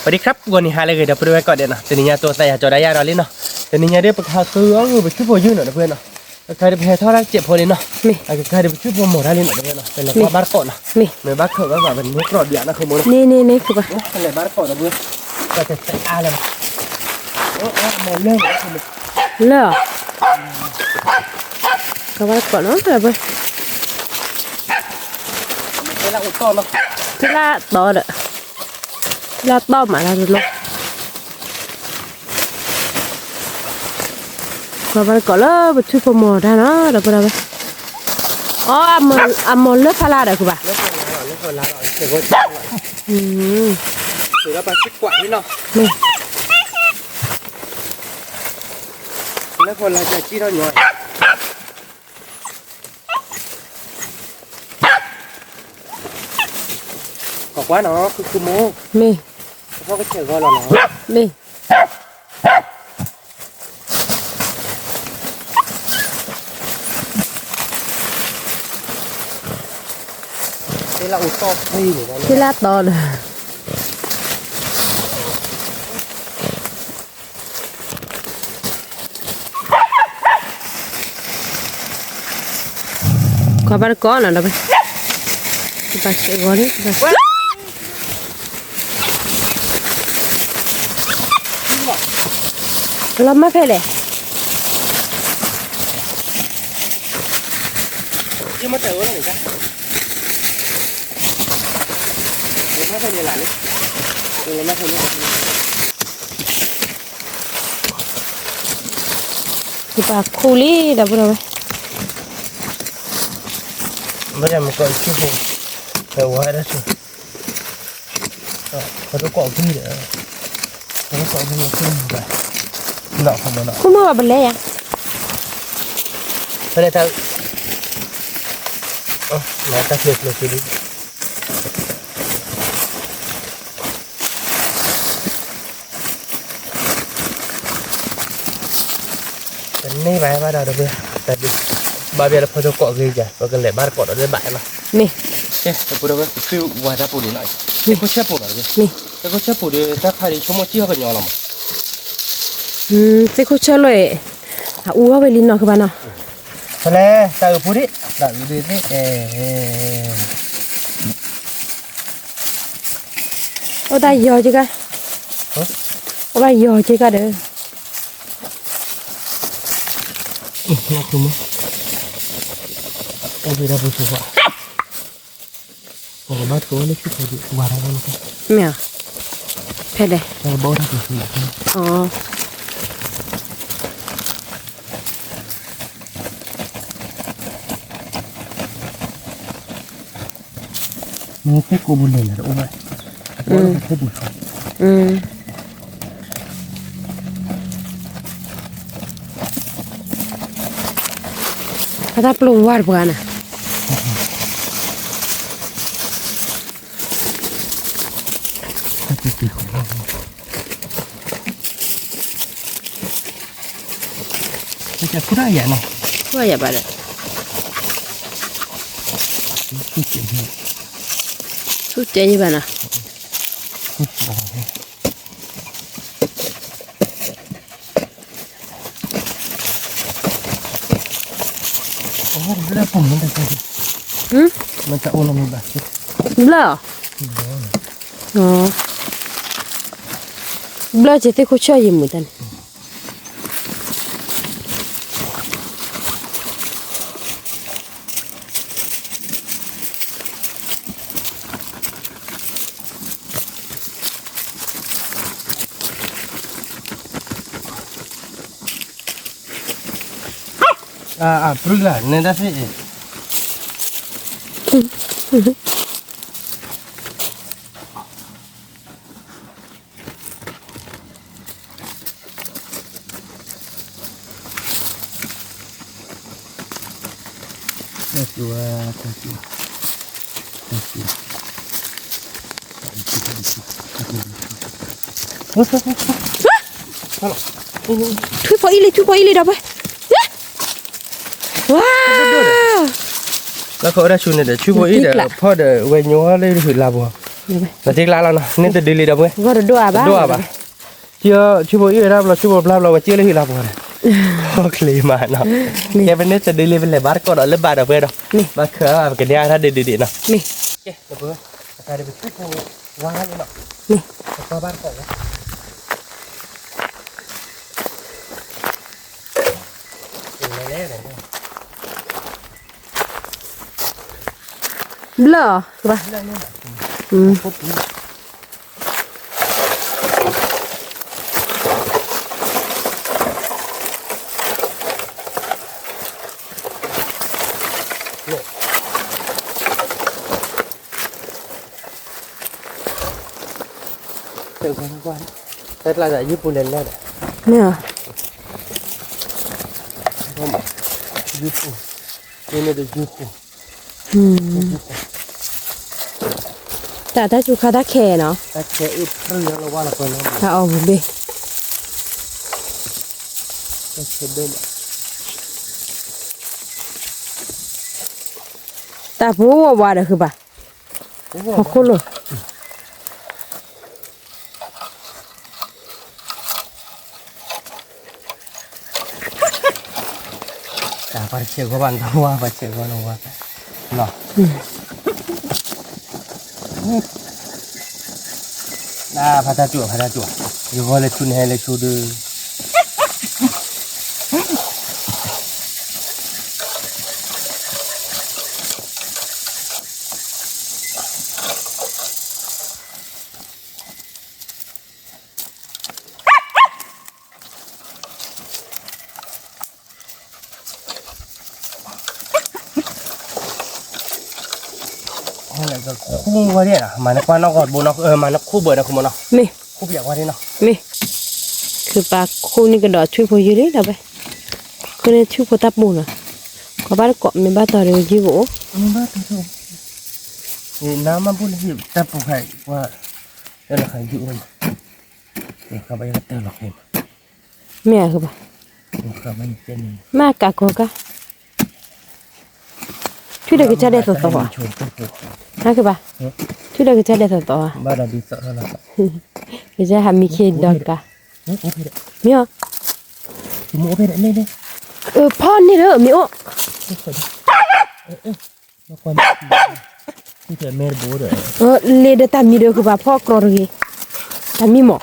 สวัสดีครับวันนี้หาอะไรเดี๋ยวไปดูไว้ก่อนเดี๋ยวนะตัวนี้ตัวใส่จอได้ยาเราเล่นเนาะตัวนี้เดี๋ยวไปหาซื้อเอาไปช่วยพอยืนหน่อยนะเพื่อนเนาะใครจะไปแพ้ท่อได้เจ็บพอเลยเนาะใครจะไปช่วยพอหมดได้เลยหน่อยเพื่อนเนาะเป็นอะไรบ้านก่อนนะเหมือนบ้านเถอะว่าแบบเป็นมุกรอดเดียนะคือมุกนี่คือปะเป็นอะไรบ้านก่อนนะเพื่อนก็จะใส่อะไรมามองเรื่องเลิกก็ว่าก่อนเนาะแต่เพื่อนเป็นอะไรอุตส่าห์เนาะที่ละต่อเด้อที่ละต่อมาแล้วลูกก็ว่าก่อนแล้วไปช่วยพอหมดได้เนาะเดี๋ยวไปเลยอ๋อมอเลิกพลาดอะคือปะเลิกคนละเดี๋ยวก็ถือแล้วไปคิดกว่านี่เนาะแล้วคนละจะชี้เราหน่อยบอกว่าเนาะคือโมพ่อก็เจอก็แล้วเนาะที่เราอุตส่าห์ที่หรือว่าที่ละต่อเลยขอบ้านก้อนนะไปไปเก็บก่อนนี่ไปเราไม่เพลเลยยังมาเจอว่าอะไรกันเราไม่เคยเรียนหลานเลยเราไม่เคยเรียนที่ปากคูลี่ดับเราไปไม่ใช่มันก็ชื่อผมแต่ว่าได้สิเขาต้องกรอกที่เดี๋ยวเขาต้องกรอกที่ขึ้นไปหนอกของมันหนอกคุณมาบันเลยยังไม่ได้ทางมาตะเกียบเลยทีนี้เป็นนี่ไปบ้านเราเดี๋ยวแต่ดิบ้านเราพอจะเกาะกี่จ้ะเราก็เลยบ้านเกาะเราได้บ่ายมานี่เอ๊ะแต่พูดว่าคือว่าจะพูดหน่อยนี่ก็เชื่อพูดหน่อยนี่แต่ก็เชื่อพูดถ้าใครชั่วโมงที่เขาก็ยอมละมั้งสิคุเชื่อเลยอู้ว่าไปลินเนาะคือบ้านเนาะทะเลแต่พูดดิแต่ดูดิเอาได้ยอจิกะเอาได้ยอจิกะเด้อนักดูมั้ยเอาไปได้ปุ๊บปุ๊บโอ้บ้านเขาเล็กที่เขาดีกว่าเราเนาะเมียเพดเลยบ้านเขาดีอ๋อนี่แค่กูบุญเลยนะโอ้ยแค่บุญเขาถ้าได้ปรุงวาดบ้านอ่ะจะพูดอะไรอย่างเนาะว่าอย่าไปเลยสุดเจ๋งบ้านะโอ้ยแล้วผมมันจะใช่มันจะโอนลงมาแบบเบลออ๋อเบลอจะที่เขาช่วยยิ้มเหมือนกันprulah nenda sih dua Thui po ili dah apa? Wah. Lah kau dah cun dah, cuba ini dah, pada wenyo le dah lah buah. là tiếc lá nó nên từ đi đâu vậy có được đua ba chưa bao giờ làm là chưa bao làm là chưa lấy làm rồi ok mà nó cái bên này từ đi lên bắt có đó lên bắt được về đâu bắt khở cái đĩa ra đi nó nè ok được rồi cái này bị chút qua như nó nè có bắt có blur ba tự quan thế là giải giúp lên lên nè không mà giúp nên là được giúpแต่ถ้าจูคาตาแคเนาะ ta sẽ ít hơn là qua là còn nó ถ้าเอาบุเบ ta sẽ đơn แต่ผู้ว่าเด้อคือบ่พอคนเลย cả phải chịu các bạn thua phải chịu các bạn qua nó na phải ta chùa yêu gọi là chun hay là chun đưa hay là cái khu qua đi à mà nó qua nó gọt bùn nó mà nó khu bưởi nó không nó นี่ khu bìa qua đi nó นี่คือปลาคู่นี้ก็ดอช่วยพออยู่เด้ดอกไปก็เลยช่วยพอตับหมูน่ะขอบ้านเกาะมีบ้านต่อเรือจีโก bác thôi thì nó mà bún hiệp ta phụ phải qua đây là phải dụ rồi để các bạn tơ lọc thêm แม่คือบ่ các bạn trên มากะโกกะช่วยได้ก็จะได้ต่อๆอ่ะ chuột tốt rồi นะคือบ่ช่วยได้ก็จะได้ต่อๆอ่ะ bắt đầu đi sợ hơn là sợ ก็จะหามีเคดอกกะ úp úp đây มีอ๋อ thì mũ bên đây lên đây พ่อนี่เด้อมีอ๋อ nó quan thì phải mê bố rồi เลเดตามีเด้อคือบ่พ่อกรอรีตามีหมอ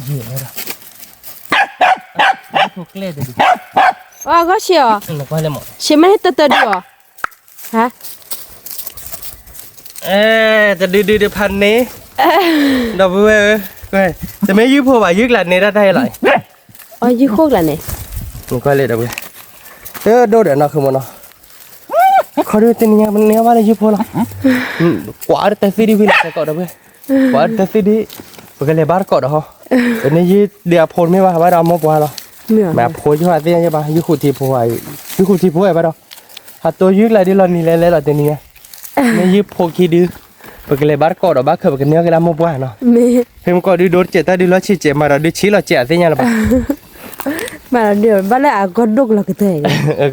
gì nữa rồi thuộc lên rồi อ๋อก็เชียว nó quay lên mỏ เชียวไม่ให้ตะๆดิอ๋อฮะ ê ta đi pan ní đâu về quay ta mấy dưới phố bà dưới là này ra đây lại อ๋อยี่โคกล่ะเนี่ย nó quay lên đâu về thế đâu để nó không mà nó khó đưa tên nhà mình neo vào đây dưới phố là quả tay phi đi vì là cọ đâu về quả tay phi đi bởi cái này bắt cọ đó cái này dưới địa phồn mấy bà bắt đầu mua qua rồi มีอ๋อ mẹ phối cho hai tên nha bà dưới khu thì phối dưới khu thì phối bắt đầu hạt tôi dưới lại đi lần này lên là tên nhà này dưới phối khi đi bởi cái này bắt cọ đó bác khởi bởi cái neo cái làm mua qua nó มี thêm có đi đốt trẻ ta đi lo chỉ trẻ mà nó đi chí là trẻ thế nha là bà มาเดี๋ยวบ้านละก็ดกละก็เตย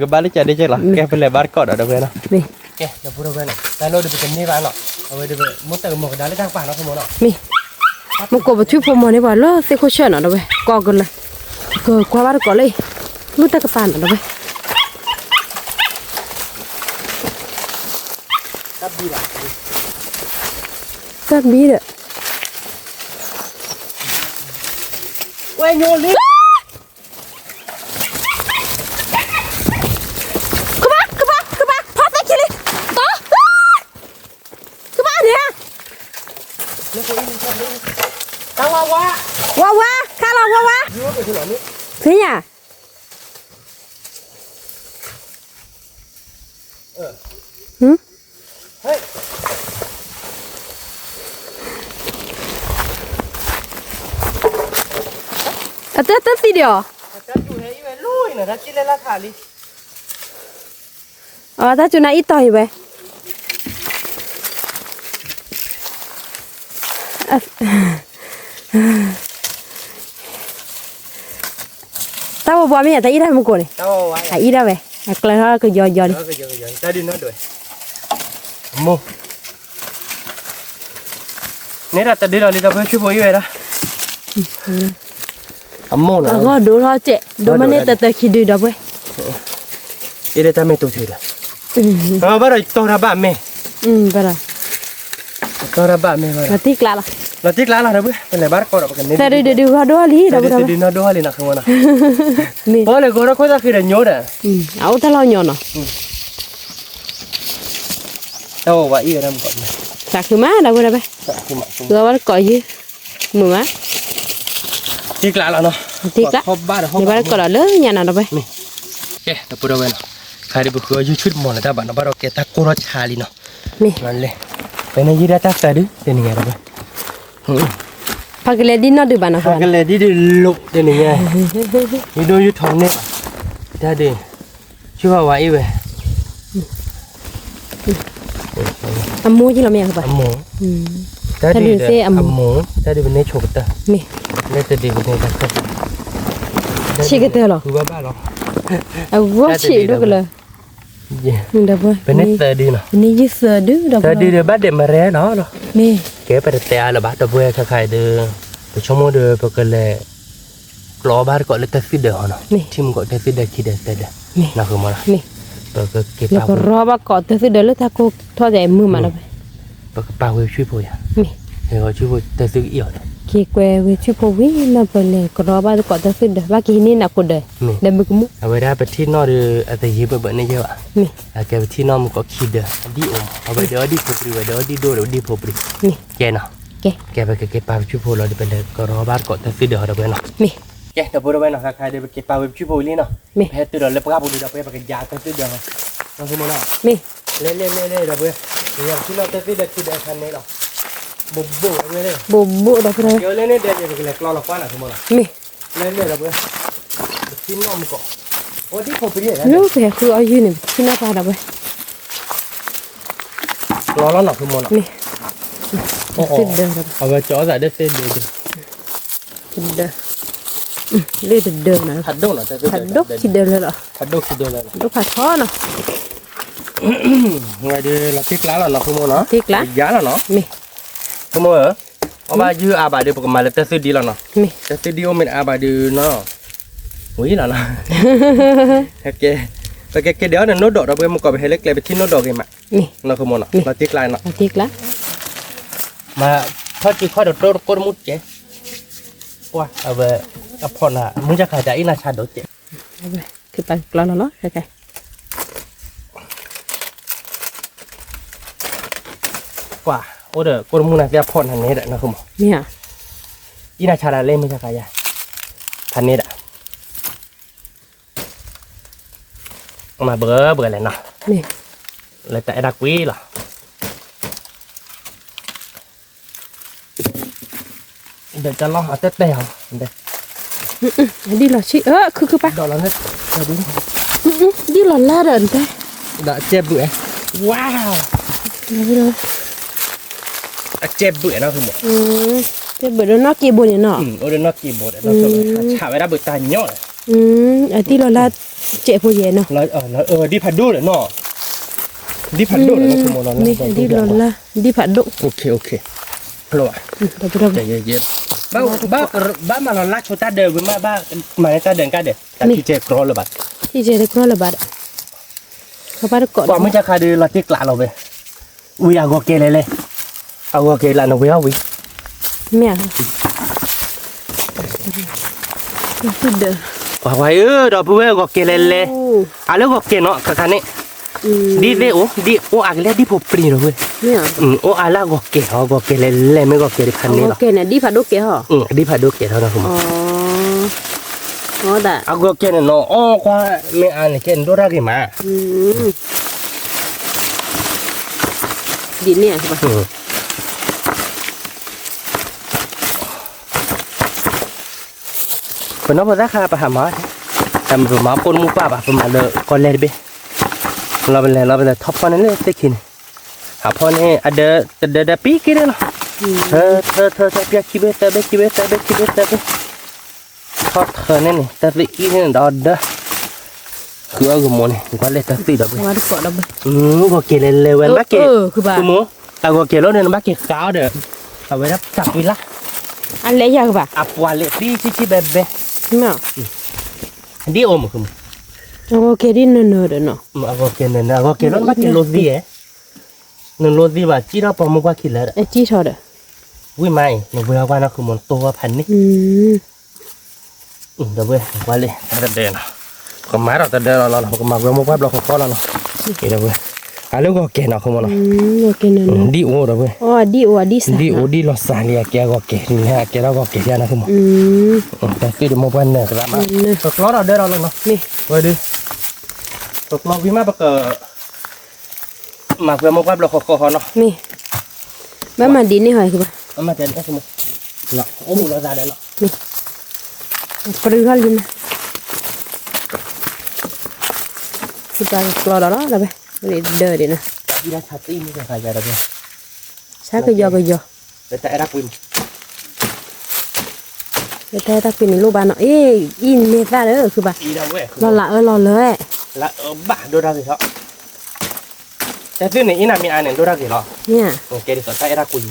cái bác đi trẻ đi chơi là cái phải là bắt cọ đó đâu về nó นี่ ok là phụ đâu về này ta lôi được cái này vào nó rồi được muốn tự một cái đá lấy thang phản nó không muốn nó นี่มันก็บ่ช่วยพอมอนี่ว่าเลอเซโคเช่นอ่ะเด้อเว้ยกอกันเลยก็กว่าบ้านก็เลยรู้ตะกะปานอ่ะเด้อเว้ย cắt đi là ตักบีเด้อ quay nhô đi คือบ้าพอตะคิลิต่อคือบ้าเนี่ย nó có in trong đi tao qua qua ว้าข้าเราว้า dưới cái thứ này เสียอ่ะหึ hey อะเตะสิเดียว ta chủ hệ về lui nữa ta chỉ lên là thả đi อ๋อถ้าจุนะอีต่อยเว้ยตาบ่บ่มีอะตาอีได้มันกูนี่ tao qua อ่ะอีได้เว้ยอ่ะกลายก็ยอๆดิ đó cái giờ ta đi nó đuổi โมนี่เราจะดื้อเราเลยเราไปช่วยพ่ออยู่เลยนะโมนะ ก็ดูรอเจ๊ดูมันเนี่ยแต่คิดดูดับเว้ย อีเดต้าไม่ตัวเชื่อบ้าเราตัวระบาดไหม ไปละ ตัวระบาดไหมบ้า มาตีกลาละ เราติ๊กล้านเราด้วยเป็นไรบ้านก็เรากันนี่ แต่ดูว่าดูอะไรดับ แต่ดีน่าดูอะไรนะคือมันนะ นี่ เพราะเลยก็เราคุยกันคือเรื่องโยนอ่ะ เอาถ้าเราหย่อนเนาะ โอ้ว่าอีกแล้วมันก่อน สักคือมาดับเว้ยไปคือว่าก่อยยืมือมา ติ๊กล้านแล้วเนาะ ตีกละ ครบบ้าน เดี๋ยวบ้านก่อนเลยเนี่ยนะดับเว้ย นี่เอ๊ะแต่พูดเอาไว้เนาะใครได้บุกยูชุดหมดแล้วแต่บ้านเราเกตักกูรอชาลีเนาะ นี่ นั่นเลยเป็นยี่ได้ตักแต่ดื้อเดี๋ยวนี้ไงดับเว้ย พักเลยดินนอดูบ้านนะค กันเลยดีลุกเดี๋ยวนี้ไงนี่ดูยูทองเนี่ยได้ดิชื่อว่าอีเว้ย อามูจีเราไม่อยากไป หมูได้ดิหมูได้ดิเป็นเนื้อโชกตา นี่ ได้แต่ดิเป็นเนื้อตัก ชิกเตอร์หรอ คือว่าบ้าหรอ เอาว่าชิดูกันเลยดับเว้ย เป็นเนื้อแต่ดีเนาะ นี่ยืดเสือดื้อดับ แต่ เว้ย ดีเดี๋ยวบ้านเด็กมาแร่เนาะ นี่ เก๋ไปแต่ละบ้านตัวเบื่อใครเด้อไปชมโมเด้อไปกันเลยกลัวบ้านก็เลยตัดสินเด้อเนาะทีมก็ตัดสินเด้อคิดเด้อแต่เด้อนะคือมัน นี่ ไปก็เก็บ แล้ว ปา ก็รอว่าก่อนแต่สิเดินแล้วถ้ากูทอดใจมือมาแล้วไป ไปก็ปาเวช่วยพ่อย นี่ เฮ้ยช่วยพ่อตัดสินอีกอ่ะ เกี่ยวกับวิชิพวิมาเป็นเลยก็รอว่าก่อนแต่สิเดินว่ากี่นี่นักกูเดินเดินไปกูมุ เอาไว้ได้ไปที่นอหรืออะไรยีบแบบนี้เยอะ นี่ แกไปที่นอมันก็คิดเด้อดีอมเอาไปเดี๋ยวดีพอปรีไว้เดี๋ยวดีโดเดี๋ยวดีพอปรี นี่ แกเนาะ แกไปเก็บปลาช่วยพ่อเราไปเลยก็รอบ้านก็ตัดสินเด้อเราไปเนาะ นี่ แกเดี๋ยวพูดไว้เนาะใครเดี๋ยวไปเก็บปลาไปช่วยพ่อนี่เนาะแพ้ตื่นแล้วปลาบุรีเราไปกันยาตัดสินเด้อเราคือมันเนาะ นี่ เล่เราไปอย่างที่เราตัดสินเด้อที่เด้อคันนี้เนาะบุบบุบเลย บุบุดับเลย เดี๋ยวเล่นเดี๋ยวจะไปเล็กรอเราป้าหน่ะคือมัน นี่ เล่นเราไปที่นอมก็โอ้ที่พอปรีเนี่ย รู้แต่คืออายุนี่ที่หน้าตาดับไป รอแล้วหน่ะคือมัน นี่สิเดินดับ เอาไปจ่อใส่ได้เส้นเดียว เดินเลื่อนเดินนะ ผัดดงเนาะ ผัดดกที่เดินเลยเหรอ ผัดดงคือเดินเลย ดกผัดท้อเนาะ ไงดีเราติ๊กล้าแล้วเนาะคือมันเนาะ ติ๊กละ ยาแล้วเนาะ นี่ คือมันเอาไปยื้ออาบาดีปกมาแล้วแต่ซื้อดีแล้วเนาะ นี่ แต่ซื้อดีโอเมนอาบาดีเนาะอุ้ยแล้วเนาะโอเคแต่แกเดี๋ยวเนี่ยโน้ตดอกเราไปมันก็ไปให้เล็กเลยไปที่โน้ตดอกเองมา นี่ เราคือมันเนาะเราติ๊กลายเนาะ ติ๊กละ มาทอดจีข้อดอกโตโคตรมุดเจ๊ว่าเอาไปกับพ่อน่ะมึงจะขายได้อีน่าชาดอกเจ๊ คือไปกลอนแล้วใช่ กว่าโอ้เด้อโคตรมุดน่ะจะพ่อทางนี้แหละนะคือมัน เนี่ย อีน่าชาดาเล่มึงจะขายยาทางนี้แหละมาเบื่อเลยเนาะ นี่ เลยแต่ดักวีเหรอเดี๋ยวจะลองเอาเต้ๆเอาเดี๋ยว đi lò chị cứ ba ดอกแล้วเนี่ยเดี๋ยวดู đi lò la đợn thế ดอกเจ็บเบื่อว้าว đi lò เจ็บเบื่อเนาะคือหมด thế bữa đó nó kia buồn nhỉ nọ โอ้เดี๋ยวนักกี่บทเนาะคือฉาไว้ได้เบื่อตายเนาะ đi lò la chạy vô về nọ แล้วดิพัดดูเลยเนาะดิพัดดูเลยนะคือหมดแล้ว นี่ đi lò la đi phạt đụng โอเคพลอย đâu ใจเย็นๆบ้ามาเราลักโชตาเดินมาบ้ามาตาเดินกันเด้แต่ที่เจ็บกรอเลยบัด thì chạy được rồi là bạn các bạn có กว่าไม่จะคาดูเราที่กลาเราไปอุ้ยเอาโอเคเลยเอาโอเคละน้องวิเอาวิ mẹ cứ đờ ว่าไว้ดอกบัวโอเคเลยเอาแล้วโอเคเนาะคันนี้ดีเลยโอ้อักเล่ดีพอปรีเลย mẹ โอ้อะไรโอเคเลยไม่โอเคคันนี้หรอ ok này đi phạt đụng kia hả ดีพัดโอเคเท่านั้นผม đó đã เอาโอเคเนาะอ๋อกว่าไม่อ่านเก่งดูรักมา đi nè các bạn คนนั้นพอสักคาไปหาหมอทำหมอปนมุกป้าป่ะประมาณเลยก่อนเลยดิเราเป็นเลยท็อปคนนั้นเลยติ๊กินหาพ่อเนี่ยเดปีกินเนาะเธอเปียคิเบเตเบทอดเธอเนี่ยแต่ปีกินดอดเด้อ คือเอาคือโมนี่ก็เลยตัดสินดับเบิ้ล ว่าเกาะดับเบิ้ล ก็เกลเลเวนบ้าเกล คือบ้า คือโมแต่ก็เกลแล้วเนี่ยบ้าเกลขาวเด้อเอาไว้รับจับวิละ อันเล็กยากคือบ้า อับวาเลตีชิเบเบ้ เนาะ ดีโอมคือ โอเคดิเนอเด้อเนาะ เอาก็เกลเนี่ยก็เกลแล้วบ้าเกลโรดีเนโรดีว่าจีเราพอมุกว่าคิดแล้ว ไอ้จี้ชอเด้อ วิ่งไม่หนูเบื่อว่านะคือมันตัวพันนี่เดี๋ยวเว้ยว่าเลยแต่เดินก็มาเราแต่เดินเราก็มาเว้ยมุกว่าเราก็เราเนาะเดี๋ยวเว้ยอะไรก็เกลเนาะคือมันเนาะ โอเคเนอ ดีโอเดี๋ยวเว้ย อ๋อดีโอดีส ดีโอดีเราสานเรียกแกก็เกลเนี่ยแกเราก็เกลยานะคือมันแต่คือเดี๋ยวมุกว่าเนี่ยก็ได้มาตกล้อเราเดินเราเนาะ นี่ เว้ยดิตกล้อวิ่งมาปะเกอมาเว้ยมุกว่าเราก็เนาะ นี่บ้านมาดินนี่หอยคือบ้า เอามาเดินก็คือมันเนาะโอ้มุกเราได้เนาะ นี่ปรื้อเขาลินคือบ้านกลอดแล้วนะไปเดินดินะ ที่ได้ชาตี้นี่จะใครจะได้เว้ย ใช่ก็ยอแต่รักวิน แต่ถ้าเป็นลูกบ้านเนาะเอ้ยอินเมตาเด้อคือบ้า อีเราเว้ย รอละรอเลย ละบ้าดูได้สิครับแต่ซึ่งในอีน่ามีอันหนึ่งดูได้สิหรอ เนี่ย โอเคดิสใต้รักกุล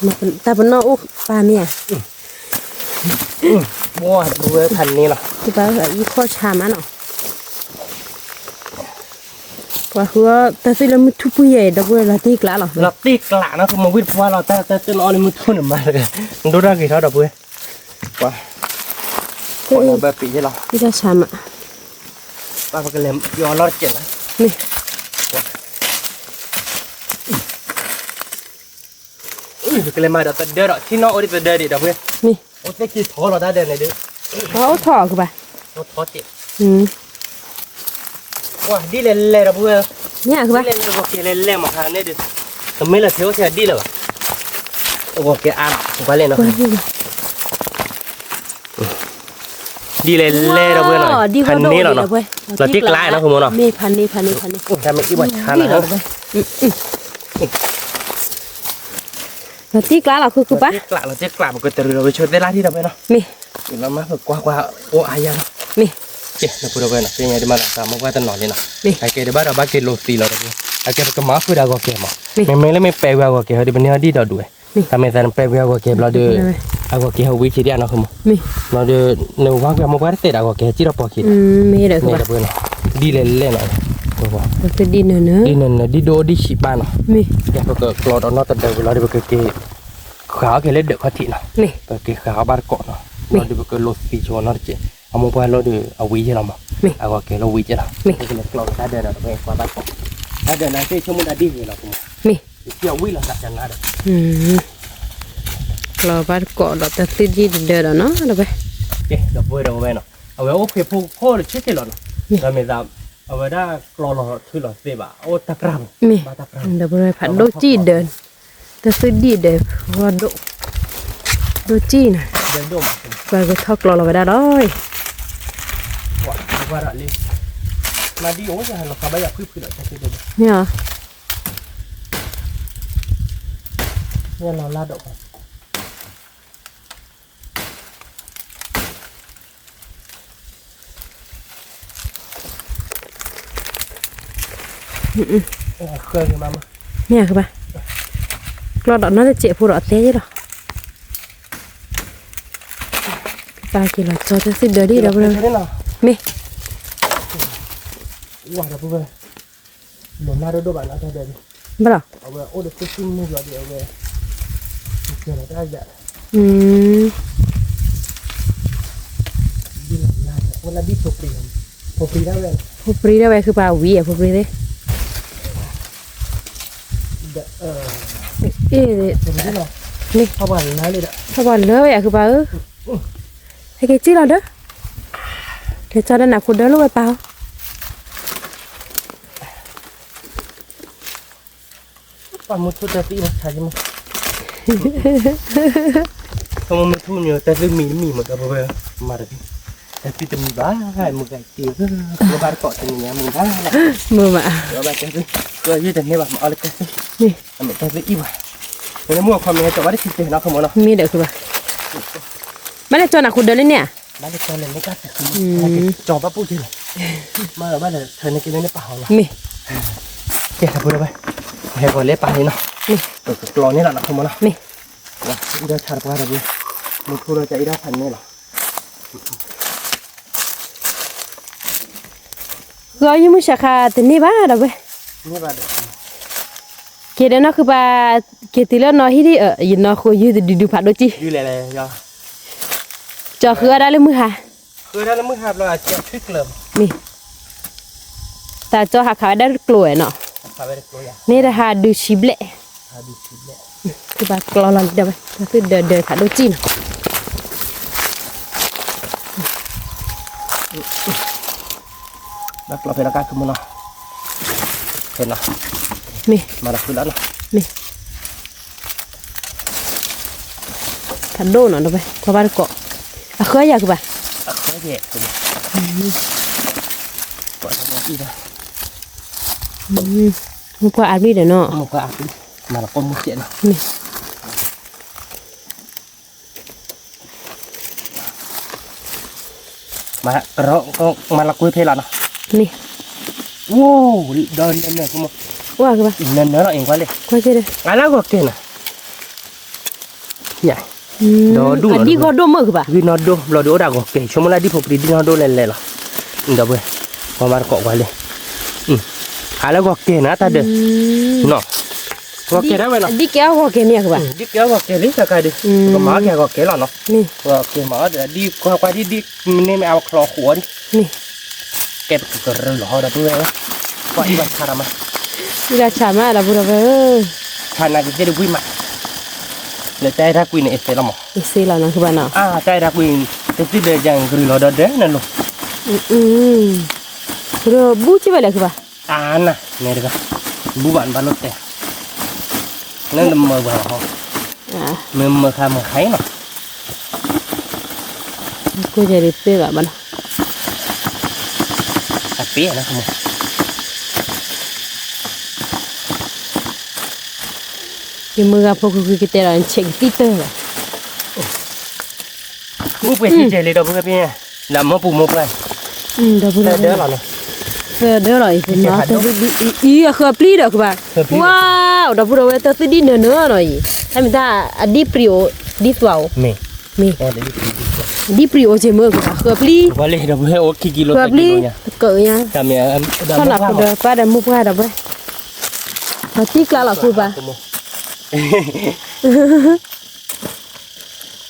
มาเป็นแต่เป็นนอกปลาเนี่ย ว้าดูเว้ยพันนี้หรอ คือบ้าอีข้อชามันเนาะว่าคือแต่สิเราไม่ทุบใหญ่ดับเบิลละตีกละหรอ เราตีกละนะคือมาวิ่งว่าเราแต่ตื่นออนมือทุ่นมาเลยดูได้กี่เท่าดับเว้ยว้าคนเราแบบปีใช่หรอ ที่จะชามอ่ะ ป้าก็เลยย้อนรอดเจ็ดนะ นี่ ก็เลยมาเดี๋ยวเดินที่นอกโอ้ดิเดินดิดับเว้ย นี่ โอ้เจ๊กี้ท้อเราได้เดินเลยดิ เขาถอคือบ้า เราท้อเจ็บ ว้าดีเลยดับเว้ย เนี่ยคือบ้า เล่นโอเคเล่นมาทางนี้ดิทำไมล่ะเที่ยวเที่ยวดีเลยวะโอเคอ่ะผมก็เล่นเนาะดีเลยเล่นเราเพื่อนหน่อยพันนี้เหรอเนาะเราติ๊กไล่นะคุณโมเนาะ มีพันนี้ทำไมอีบัตชันนะเราติ๊กละเราคือบ้า ติ๊กละเราติ๊กละมันก็จะเราไปช่วยได้ล่าที่เราไปเนาะ มี เรามาฝึกกว่าโอ้อายัง มี เจ๊เราพูดไปเนาะเป็นไงดีมาสามมว่าตลอดเลยเนาะไอ้เกดบ้าเราบ้าเกดโรตีเราเนี่ยไอ้เกดก็มาพูดอะไรก็เกดมาไม่เลยไม่แปลว่าก็เกดเขาดิบันนี้ดีเราด้วยทำไมแต่แปลว่าก็เกดเราเดือเอาก็เกดเขาวิจิตรเนาะคุณโมเราเดือในว่างแบบมาว่าเตะเราก็เกดที่เราพอคิด มีเด้อคือ นี่ บ้า เราเพื่อนดีเลยเล่นหน่อยว่า เราจะดินเนอะ ดีนั่นนะดีโดดีชิบ้านเนาะ มี แกก็กรอดเอานอตเดินเราเดี๋ยวก็เกขาวเกเล็ดเด็กเขาทีเนาะ มี ก็เกขาวบ้านเกาะเนาะเราเดี๋ยวก็ลดปีชวนเราเจ๊เอามาพอเราเดี๋ยวเอาวิจเรามาเอาก็เกเราวิจเราก็เลยกรอดได้เดินเราไปกว่าบ้านเกาะได้เดินนะที่ชั่วโมงได้ดีเราคุณ มี เกี่ยววิเราจัดจังนะเด้อ เราบ้านเกาะเราจะติดยีเดินเนาะเราไป เจ๊เดี๋ยวไปเนาะเอาไว้โอเคพูดเช็คที่เราเนาะเราไม่ทำเอาไว้ได้กรอเราที่เราเสียบ่าโอ้ตะกร้า มี บ้าตะกร้า เดี๋ยวไปผัดโดจีเดินแต่ติดยีเดินว่าโดจีน่ะ เดินดม ไปก็ทอกเราไปได้เลย ว่าอะไรมาดีโอ้ยเราขับไปอยากพึ่งเราจะไปดู เนี่ย เนี่ยเราลาดออกเคยมา เนี่ยคือปะเราดอกน่าจะเจ็บผู้ดอกเต้ยี่หรอตากี่หรอจอจะสิเดินดีเดี๋ยวเลยมี ว้าเดี๋ยวเพื่อนหล่นหน้าด้วยบ้านนะเดิน บ้าหรอ เอาไว้โอ้เดี๋ยวขึ้นมือเราเดี๋ยวเว้ยเดี๋ยวเราได้ใหญ่ดีหลังหน้าวันละดีโปรปีได้เลย ผู้ปรีได้ไว้คือปลาวีอ่ะผู้ปรีได้เอ๊ะ เป็นที่เรานี่เข้าบ้านน้าเลยอ่ะ ถ้าวันเลยอ่ะคือปลาให้แกจี้เราเด้อเดี๋ยวจอด้านหนักคุณเด้อลูกไปเปล่า ป้ามุดทุจะตีมันใช่ไหมเขาไม่ทุ่มเยอะแต่เรื่องมีหมดเอาไปมาเลยแต่พี่จะมีบ้าให้มึงไก่เตี๋ยวก็บ้านเกาะตรงนี้มึงบ้าแหละ มือมา เดี๋ยวบ้านจะซื้อก็ยืดแต่เนี่ยแบบเอาเลยก็ซื้อ นี่ ทำไมแต่ซื้ออีกว่ะเดี๋ยวมั่วความยังจะว่าได้คิดเจนะขโมยเนาะ มีเด้อคือปะไม่ได้จอหนักคุณเด้อเลยเนี่ย บ้านเล็กเลยไม่กล้าจะจอป้าปูใช่ไหม มาแล้วบ้านเธอในกินได้เปล่าเนาะ มี เดี๋ยวพูดไปให้ก่อนเล็บปลานี่เนาะ มี ตัวกรอนี่แหละนะคุณมอนะ มี อีดาชาร์ปว่าอะไรมึงพูดเราจะอีดาพันนี่หรอ ก็ยังไม่ชักขาดนี่บ้าดอกเว้ย นี่บ้าน เกดนะคือว่าเกติแล้วน้อยที่ยินน้อยคุยยืดดูผัดดูจี ยืดเลยยอ จอคืออะไรเลยมือค่ะ คือถ้าเราไม่หับเราอาจจะทริกเริ่ม มีแต่จอหักขาได้กลัวเนาะ พาไปได้กลัวอย่าง นี่ได้หาดูชิบเละ พาดูชิบเลย คือว่ากลอลันเดี๋ยวไปคือเดินผัดดูจีน แล้วเราไปละกันคุณมอนะเห็นเนาะ มี มาละคือแล้วเนาะ มีผัดโดนเนาะเดี๋ยวไปขอบ้านเกาะอ่ะเคยอยากคือบ่า เคยเด็ดคุณก่อนจะอีดา มึงพออาบนี่เดี๋ยวเนาะ มึงก็อาบมาละก้มมุกเจ็ดเนาะ นี่ มาเราก็มาละคุยเพลแล้วเนาะ นี่ ว้าวเดินเดินคุณมอ ว่าคือบ่า เดินเดินเราเองกว่าเลย ควายเจอเลย อะไรก็เก่งนะใหญ่ ดู อันนี้ก็โดนมือคือบ่า วินอดูเราดูด่าก็เก่งชั่วโมงละที่ผมรีดีนอดูเล่นๆล่ะเดี๋ยวเว้ยมามาเกาะไว้เลยอะไรก็เก่งนะตาเด้อเนาะก็เก่งได้ไหมเนาะ ดีแก้วก็เกเนี่ยคือบ่า ดิแกก็เก่งลิสักใครดิก็มาแกก็เก่งแล้วเนาะ นี่ ก็เก่งมาเดี๋ยวดีก็ไปดิมันนี่ไม่เอาคลอขวด นี่ เก็บก็เรื่องหล่อเด้อด้วยนะก็อีบัตรคารามา นี่ราชามาแล้วบุระเบ้อ ชานากิเจดูวิมาเลยใจรักวินเอสเซลมอ อีสิแล้วนะคือบ่าเนาะ ใจรักวินแต่ที่เดียวยังกรีหล่อเด้อนั่นลูก บุระบูจิไปเลยคือบ่า นะนี่เด้อbukan balut tehนั่นมือบ่าวมือข้ามือไข่เนาะ กูจะรีบไปแบบมัน tapi ya kamu ยังมือกับพวกกูกิเตอร์อันเช็คติเตอร์ mu pe si jeli do bukan punya dah mau pu mau kan เดี๋ยวบุระ dah dah lah no เด้อเลยคุณน้าแต่อีอะคือปลีดอกคือบ่าว้าวเดี๋ยวบุระเว้แต่ดินเนื้อหน่อยให้มันได้อดีปริโอดีสวาว me มี ada di ดีปริโอเจมือคือบ่าคือปลี boleh dah boleh okey kilo คือ tak ปลี kilonya เกยยัง kami dah ขนาดเดินป้าเดินมุกว่าเดี๋ยวไปมาที่กลางหลักคือป่ะ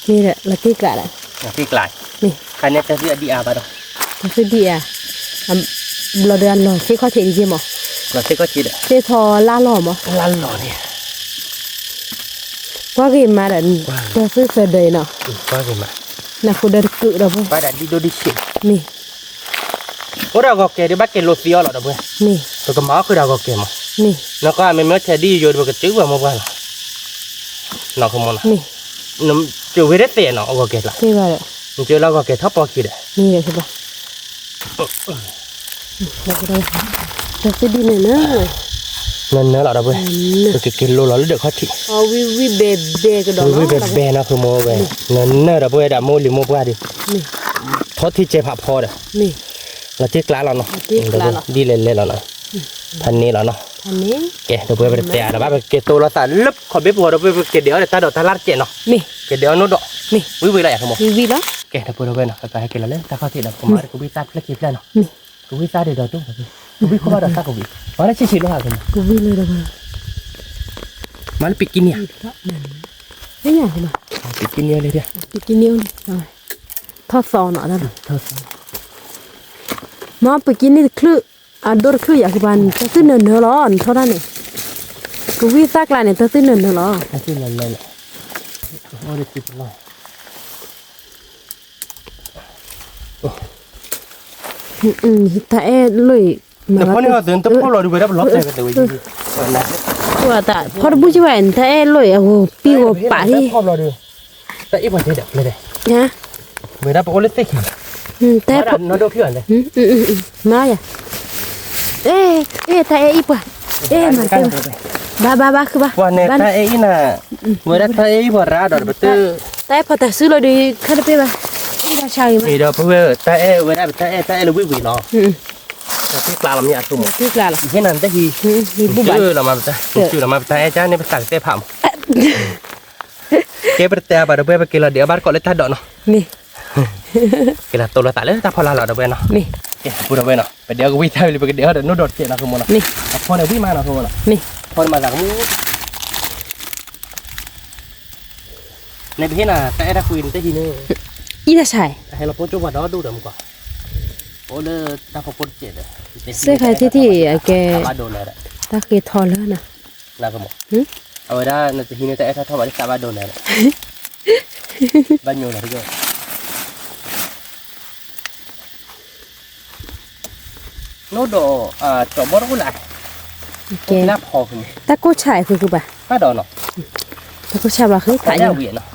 นี่แหละละที่กลางแหละ nanti kelai นี่ kan ya tadi di apa dah ก็คือดีอ่ะเราเดินหน่อยที่เขาเทียดีจมั้ง nanti kau tidak ที่ทอล่าหล่อมั้ง lalu ni ว่ากินมาเดินจะซื้อเสด็จเนาะ bagaimana นะคุณเดินกึ่เราไป pada di do di sini นี่ udah kau ke dia pakai losio lah dah boleh นี่ tu kemau aku dah kau ke mah นี่ nak kau memang jadi jual berkecil bah mau kan nak kemana นี่ nằm chiều về đất tiền nó có kẹt lại ที่ว่าแหละ chiều lao có kẹt thấp bao kì đấy นี่แหละคือป่ะเราก็ได้จะซื้อดีหน่อยนะ nên nó là đâu vậy cái kilo nó được hết chị เอาวิเบเบก็ดอก với về bè nó không mua về nên nó là bây đã mua liền mua qua đi นี่ thoát thì chế phạm phò đấy นี่ là chiếc lá nó chiếc lá nó. đi lên lên là nó thành này là nó อันนี้ kệ đâu bây giờ tè là bác cái tô nó ta lấp khỏi biết vừa đâu bây cái đéo này ta đổ ta lát chè nó นี่ cái đéo nó đỏ นี่ với lại không mua วิแล้ว kệ đâu bây giờ nó phải cái là lên ta có thể là không mà cũng biết ta lấy kịp lên nó นี่ cũng biết ta để đỡ tung cũng biết không bao giờ ta cũng biết nó là chỉ nó hả rồi กูวิ่งเลยเดี๋ยวมา mà nó bị kinh nhỉ ไม่อยากมา bị kinh nhỉ đây đi ไปกินเนี้ยนี่ทอดซอหน่อยนั่น thôi มาไปกินนี่คลื่นโดนคลื่นอยากกินจะซื้อเนื้อร้อนเท่านั้นเองกูวิ่งซักลายเนี่ยจะซื้อเนื้อร้อน nó chỉ lần này nó được chụp lại แต่เอ้เลย แต่พอนี่เราเดินต้องพอเราดูไปแล้วล็อกใจกันแต่ว่าอยู่นะ ว่าแต่พอดูชิวันแต่เอ้เลยโอ้โหปีกว่าป่าที่ พอเราดูแต่อีกวันที่เด็กเลย นะ เวลาปกติสิ แต่พอ nó đâu thiếu này มาอย่าแต่อีป่ะมันเต็มบ้าคือบ้า วันนี้ถ้าเอ้น่ะเวลาถ้าเอ้บ่ราดอกประตู แต่พอแต่ซื้อเลยดีแค่ได้ไปบ้า ว่าใช่มั้ย นี่เด้อเพื่อแต่เวลาแต่เราวิ่งเนาะเราที่ปลาเรามีอัดตุ่ม ที่กลาล่ะ แค่นั้นแต่ฮี มีบุบัน ชื่อเรามาแต่ชื่อเรามาแต่จ้าในภาษาเตะผ่ามเก็บแต่บาร์เบอร์ไปกินเราเดี๋ยวบ้านก็เลยทัดดอกเนาะ นี่ กินเราตัวเราตัดเลยแต่พอเราเราเบอร์เนาะ นี่ เก็บพูดเบอร์เนาะไปเดี๋ยวก็วิ่งเท่าเลยไปเดี๋ยวเดี๋ยวนู้ดดเจ็บนะคุณมอนะ นี่ พอเนี่ยวิ่งมาเนาะคุณมอนะ นี่ พอมาจากมูในประเทศน่ะแต่ถ้าคุยแต่ทีนึง อีน่าใช่ ให้เราพูดจุดว่าเราดูเดี๋ยวมันก่อนโอ้เลยถ้าพอพูดเจ็บเลย เสื้อใครที่แก บ้านโดนเลย ตาเกทอแล้วนะ น่าก็หมดเอาไว้ได้ในทีนี้แต่ถ้าทว่าที่บ้านโดนเลยบ้านอยู่ไหนที่ก็โน้ตจบบอรู้แหละ แก น่าพอคุณ ตากูใช่คือป่ะ น่าโดนเนาะ ตากูใช่ป่ะคือ แต่ ขายอ ยั ยู่ งเวียนเนาะ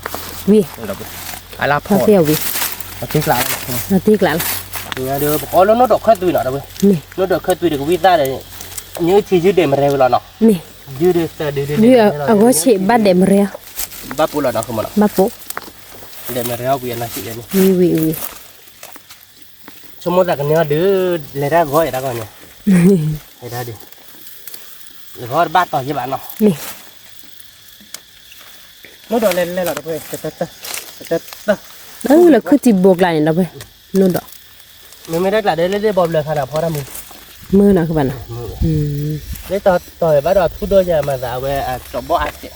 วิ เราอาลาพ พอ อ เที่ยววิ เราทิ้งหลัง นาทีกลาง เดี๋ยวบอกแล้วโน้ตดอกค่อยตุยหน่อยนะเว้ย นี่ โน้ตดอกค่อยตุยเดี๋ยวก็วิ่งได้เลยยืดชียืดเดมเร็วแล้วเนาะ นี่ ยืดเดือด นี่เอาก็เชบ้านเดมเรีย บ้าปูแล้วเนาะคุณมัน บ้าปุ๊ เดมเร็วเวียนนะสิเอ็นี่ วิ สมมติกันเนี้ยดื้อเลยได้ก้อยได้ก่อนเนี่ยให้ได้ดิหรือว่าบ้านต่อยี่บ้านเนาะ นี่ โน้ตดอกเล่นเล่นหรอเว้ยเตะ แล้วคือจีบวกลายนี่เราไปนู่นดอก มันไม่ได้กระเด็นได้บอลเลยขนาดพอทำมือนะคือบ้านนะอืม ได้ต่อบ้านเราพูดด้วยจะมาจะเอาไว้จบบออัดเสีย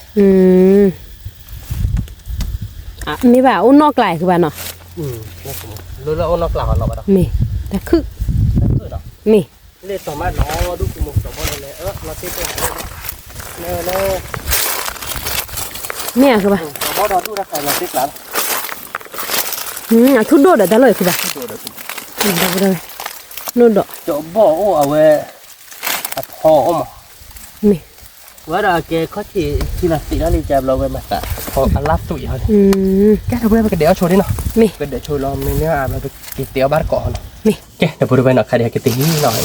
อ่ะมีแบบอุ้นนอกลายคือบ้านเนาะ รู้แล้วนอกหลังเราบ้านเรา มีแต่คือ เนาะ มี เล่นต่อมาล้อดูกุมจบบอเลยเราเตะหลังเน่ เนี่ยคือบ้าน จบบอเราดูนะใครเราเตะหลัง อ่ะทุดโดดแต่เลยคือบ้าน ดูเดี๋ยว ได้นู่นดอก จบบอโอ้เอาไว้พอมา มี ว่าเราเกเขาที่ละสิแล้วรีจเราไว้มาแต่พออันลับตุ๋ยเขาแกทำอะไรไปกันเดี๋ยวโชว์ดิเนาะ มี ก็เดี๋ยวโชว์เราเนี่ยเราไปกินเตี๋ยวบ้านเกาะเนาะ มี แกเดี๋ยวพูดไปหน่อยใครเดี๋ยวกินตีหน่อย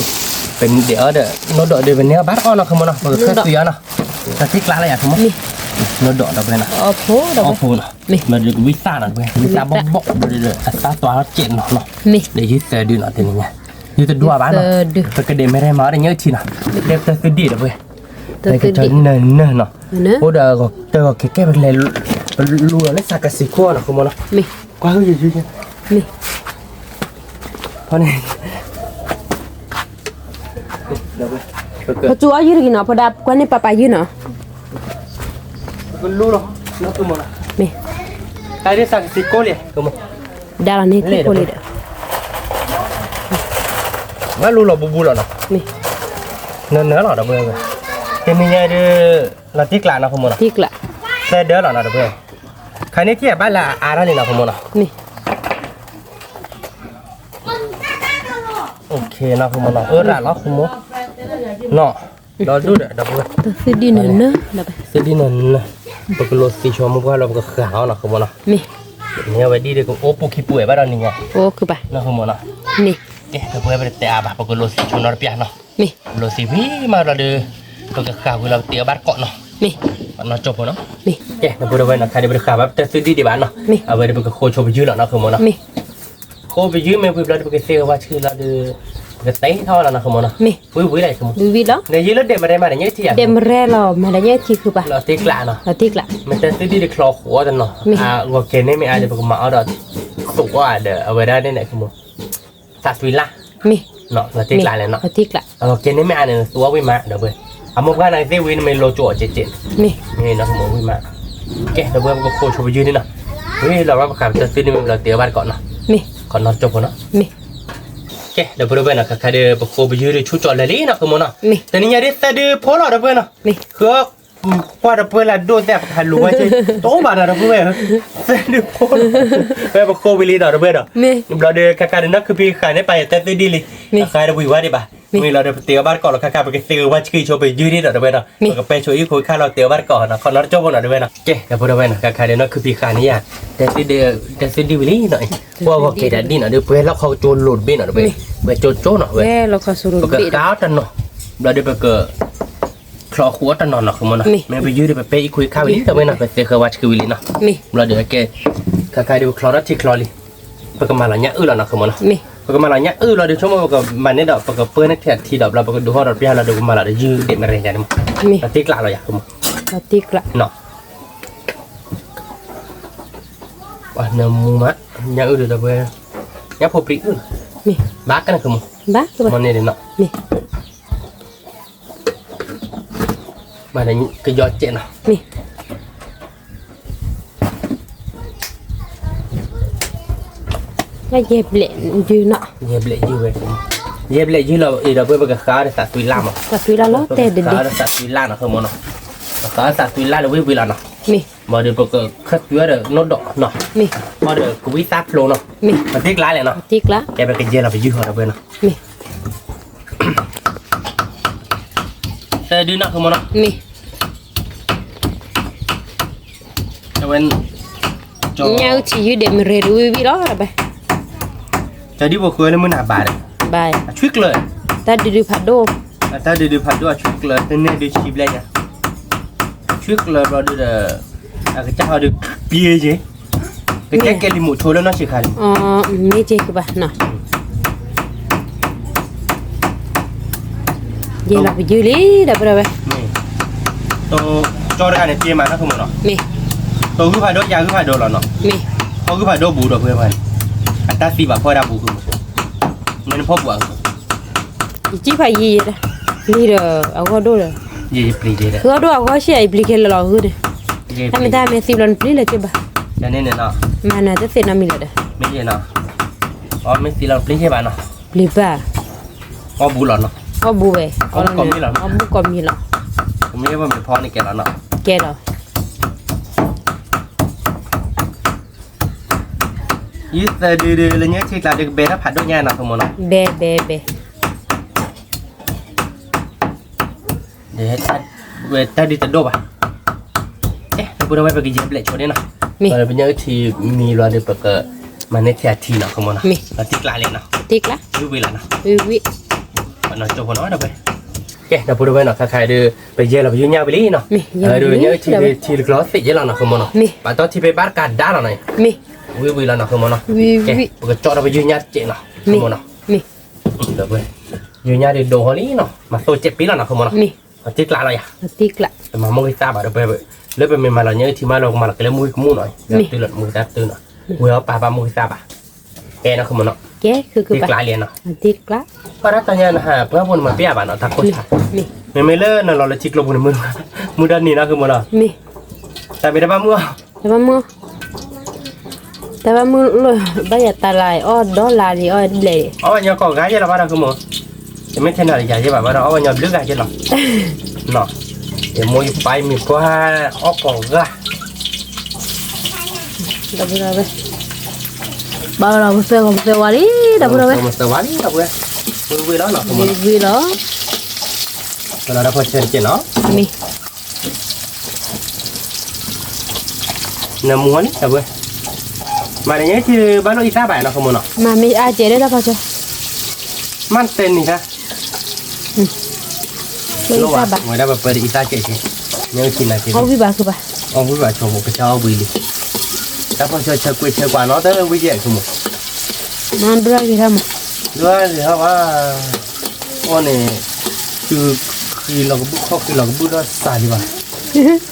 เป็นเดี๋ยวเดี๋ยวโน้ตดอกเดี๋ยวเป็นเนี้ยบ้านเกาะเนาะคือมันเนาะมันก็เสียเนาะแต่ที่กลางอะไรอย่างสมมติโน้ตดอกเราไปเนาะ อ๋อโผล่ดอก อ๋อพูเนาะมันเดี๋ยววิซ่าเนาะเว้ยวิซ่าบ๊อบเดี๋ยวอัตราตัวเราเจ็ดเนาะ มี เดี๋ยวยืดเสือดูเนาะทีนี้ไงยืดตัวบ้านเนาะแต่ก็เดี๋ยวไม่ได้มาได้เยอะทีเนาะเดี๋ยวจะดีเนาะเว้ยแต่ก็จะเนินเนาะ เนอะ โอ้เดี๋ยวก็แก้เป็นอะไรรัวเลยสักกะสิขั้วเนาะคือมันเนาะ มี กว่าเขาอยู่ๆเนี่ย มี เพราะนี่เดี๋ยวไปเกิด พอจัวยืดกินเนาะพอดับกว่านี่ปะปายืดเนาะ มันรู้หรอแล้วคือมัน มี ไอ้ที่สักสิโก้เลยคือมัน ดารานี่คือคนเลยเด้อ ว่ารู้หรอบูหรอเนาะ มี เนื้อหรอเด้อเพื่อนเป็นยังไงเด้อเราที่กลางนะคือมัน ที่กละ แต่เด้อหรอเด้อเพื่อนใครนี่ที่บ้านละอาร์นี่นะคือมัน นี่ โอเคนะคือมันด่าแล้วคือมันเนาะเราดูเด้อเพื่อน แต่คือดีเนอะเนอะดับไป เสดีนั่นนะปกติสีชมพูเราก็ขาวนะคือมัน มี เนี่ยไว้ดีเด็กโอ้ปุกิป่วยบ้านเรานี่ไง โอ้คือปะ นะคือมัน นี่ เอ๊ะเราเพื่อนไปเตะอาบะปกติสีชมนอร์เปียเนาะ มี โลสีพี่มาเราดูปกติขาวเราเตะบ้านเกาะเนาะ มี มันน่าจบเนาะ มี เอ๊ะเราพูดไว้นะใครได้ไปขาวแบบแต่ซื้อดีบ้านเนาะเอาไว้ได้ไปโคชไปยืดแล้วนะคือมัน มี โคไปยืดไม่พูดเราได้ไปเซลว่าชื่อเราดูไปเตะเท่าแล้วนะคือมัน มี วุ้ยอะไรคือมัน ดูวิแล้ว เนี่ยยืดแล้วเด็กมาได้มาได้เยอะที่อ่ะ เดมแร่เรามาได้เนี่ยที่คือปะ เราเตะกลาเนาะ เราที่กละ มันจะซื้อดีคลอหัวกันเนาะว่าเกณฑ์นี่ไม่อาจจะเป็นมาเอาดอกสุกว่าเดี๋ยวเอาไว้ได้ไหนคือมันสัตว์วิลล่า มี เนาะเราเตะกลาเลยเนาะ เราที่กละ เอาเกณฑ์นี่ไม่อาจจะตัววิมาเดี๋ยวเว้ยเอามุกว่าในเซวินมันโลจ่อเจ็ด มี นี่นะมุกวิมาเดี๋ยวเว้ยมันก็โคชไปยืนนี่นะเฮ้ยเราว่าประคับจะซื้อนี่เราเตี๋ยวบ้านก่อนเนาะ มี ก่อนนอนจบเนาะ มี เดี๋ยวเว้ยนะใครเดี๋ยวโคไปยืนชุดจอดเลยนะคือมันเนาะ มี แต่นี่ยังได้แต่เดี๋ยวพอแล้วเดี๋ยวเว้ยเนาะ มี คือว่าเดี๋ยวเว้ยละโดนแต่หันรู้ว่าใช่โตบ้านนะเดี๋ยวเว้ยแต่เดี๋ยวพอเว้ยโคไปลีเดี๋ยวเว้ยเนาะ มี เราเดี๋ยวการเดินนักคือพี่ขายได้ไปแต่ซื้อดีเลยขายได้วิวว่าได้ปะมีเราเดี๋ยวเตี๋ยวบ้านก่อนเราค่าไปกินซื้อว่าชื่อโชว์ไปยืดนี่เดี๋ยวเว้ยเนาะก็ไปช่วยคุยค่าเราเตี๋ยวบ้านก่อนนะคนนั้นจบเนาะเดี๋ยวเว้ยเนาะเจ๊เดี๋ยวพูดเว้ยนะการเดินนักคือพี่ขายนี่อ่ะแต่ซื้อดีวิลี่หน่อยว่าเกดัดดีหน่อยเดี๋ยวเว้ยแล้วเขาโจรหลุดบินหน่อยเว้ยเว้ยโจรหน่อยเว้ย แร่เราก็สรุป ก็ ดี ก้าวตันเนาะเราเดี๋ยวไปเกิดคลอขัวตันนอนเนาะคือมันเนาะแม่ไปยืดไปเป๊ะคุยข้าววิลี่แต่เว้ยเนาะไปเจอเขาว่าชื่อวิลี่เนาะ มี เราเดี๋ยวแกคล้ายๆเดี๋ยวคลอรัตที่คลอลี perkemalannya lah nak kemana มี perkemalannya lah dia cuma mana dak perkepen nak tiap dak berapa kedua orang pihak lah dak malah dak je dek mereka ni มี tapi kelak lah ya kamu ปฏิกละ no wah nemu mak nya dah ber nya popri มี bahkan kamu บ้าคือบ่ mana dia nak มี mana kejot cek nah มีก็เย็บเหล็กอยู่เนาะ dia belak je weh dia belak je lah dah ber berkah dah tak tui lama ก็คือแล้วแต่เด็ด dah tak tui lama nak kamu nak dah tak tui lama weh lah nak มี mà được bậc khất chúa được nốt đỏ nọ มี mà được cú vít táp lô nọ มี mà tiếc lái này nọ ปฏิกละ cái bên cái dê là phải dư họ đâu bên nọ มี xe đưa nọ không mà nọ มี cho bên cho เงาที่อยู่เด็ดมันเรดูวิล้อละไป cho đi vào khơi nó mới nạp bài đấy บาย chuyết lời ตาดูผัดโด ta đưa phạt đua chuyết lời tên này đưa chìm lên nha chuyết lời rồi đưa cái chắc họ được bia gì cái lì một thôi đó nó chỉ khai อ๋อไม่เจ๊คือบ่เนาะเย็นเราไปยืเลยเดี๋ยวไปเลย tôi cho ra này kia mà nó không mà nọ มี tôi cứ phải đốt giá cứ phải đồ là nọ มี เขาคือผ่าโดบูดอกเพื่อนพันอัตราสีแบบพ่อดาบูคือมันพ่อบัว จีพายีนะนี่เด้อเอาก็ดูเลย ยี่ปลีเดีย คือเอาดูเอาก็เสียอีปลิเคลเราคือเด้ ยี่ ถ้าไม่ได้ไม่สิบลันปลีเลยจ้ะบ่ จะเนี่ยเนาะ มาน่าจะเสร็จน้ำมีเลยเด้ ไม่ใช่เนาะอ๋อไม่สีเราปลีใช่ป่ะเนาะ ปลีป่ะ อ๋อบูหลอนเนาะ เอาบูเว้ เอาบุกอมมีเหรอ เอาบุกอมมีเหรอ ผมไม่ใช่ว่าเป็นพ่อในแกแล้วเนาะ แกเหรอ ยี่แต่ดื้อๆเลยเนี่ยที่เราเด็กเบถ้าผัดด้วยง่ายเนาะทั้งหมดเนาะ เบเบเบ เดี๋ยวถ้าเวทดีจะโดบอ่ะเอ๊ะเราพูดเอาไว้ไปกินเย็บเละชวนเนี่ยเนาะ มี ตอนเป็นยังที่มีเราเด็กเปิดมันในแค่ทีเนาะทั้งหมดเนาะ มี เราติดลายเลยเนาะ ติ๊กละ ยูวีละเนาะ วิวิ มันนอนจบพอน้อยเดี๋ยวไปโอเคเดี๋ยวพูดเอาไว้เนาะใครๆดูไปเย็บเราไปยืนยาวไปเลยเนาะ มี ดูเนี่ยที่กลอสติเยอะแล้วเนาะทั้งหมดเนาะ มี ป่ะตอนที่ไปบ้านการด้าเนาะ มี วิแล้วเนาะทั้งหมดเนาะ วิ โอเค วิ ปกติจอดเราไปยืนยัดเจเนาะทั้ มี งหมดเนาะ มี เดี๋ยวไปยืนยัดเดี๋ยวโดนเขาลีเนาะมาโตเจ็บปีแล้วเนาะทั้งหมดเนาะ มี มาติดลายอะไรอ่ะ ติ๊กละ แต่มาโมกิซาบะเดี๋ยวไปเริ่มเป็นมาเราเนี่ยที่มาเรามาเราก็เริ่มมุ้ยมูหน่อยเดี๋ยวตื่นหลับมือตาตื่นหน่อยมือเอาปลาโมกิซาบะแกเนาะทั้งหมดเนาะ แกคือ ติด บ่ ลายเรียนเนาะ ติ๊กละ เพราะนั้นตอนนี้นะฮะเพื่อนคนมาเปียบะเนาะทักโคช มี ไม่เลิกเนาะเราเลยจิกลงบนมือด้านนี้นะคือหมดเนาะ มี แต่ไม่ได้บ้ามือ แต่ว่ามือเลยบ่อยากตาลายอ้อดอลลาร์นี่อ้อเลย อ๋อวันนี้ก่อนกายจะเราบ้าเราคือหมดจะไม่เท่าไหร่ใหญ่ใช่ป่ะว่าเราวันนี้ลึกกายจะหรอเนาะเดี๋ยวมวยไปมีกว่าออกก่อนก็ เดี๋ยวไปเลยบ่เราเสือของเสือวาลีเดี๋ยวไปเลย มาสวัสดีครับเว้ยมือแล้วเนาะคือหมด วิเหรอ เราได้พอเชิญเจเนาะ มี น้ำม้วนครับเว้ยมาในนี้คือบ้านเราอีสานแบบเนาะคือหมดเนาะ มามีอาเจได้แล้วพอจ้ะ มันเต้นนี่ค่ะ ไม่ รู้ ทรา ว่า บบ่ ไม่ได้แบบเปิดอีสานเจ๊เนี่ยกินอะไรกิน เขาวิบากคือบ่ อ๋อผู้ว่าชมก็ชอบวิลิแต่พอเชิญเชิญกุยเชิญกว่าเนาะแต่วิเยคือหมด มันดูอะไรทำ ด้วยครับว่าวันนี้คือเราก็บุกเข้าคือเราก็บุกด้วยสายดีกว่า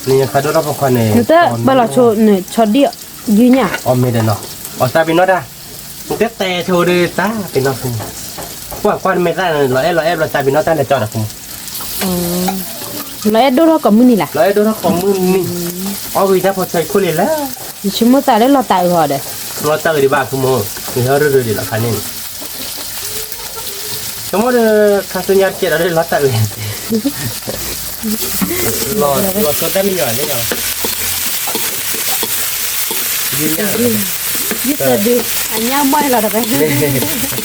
นี่ยังขาดรับประกันเนี่ย แต่บ่เราโชว์เนี่ยช็อตเดียวยืนเนี่ย อ๋อไม่ได้เนาะอ๋อซาบิโนด้ามึงจะแต่โชว์ด้วยตาเป็นน้องคุณว่าควันไม่ได้เราซาบิโนด้าเลยจอดนะคุณ อ๋อแล้วดูเรากับมือนี่ล่ะ เราดูนะของมึงนี่อ๋อวิธีพอใช้คุยแล้ว ชิมตาได้เราตายหัวเด้ เราตั้งดีบ้าคุณโมมีเขาเรื่อยๆละคันนี้สมมติข้าสัญญาเจ็ดเราได้เราตั้งเลยเราตัวได้ไม่หย่อนเลยเนาะยืนยัน ยึดแต่ดูอันนี้ไม่เราได้ไป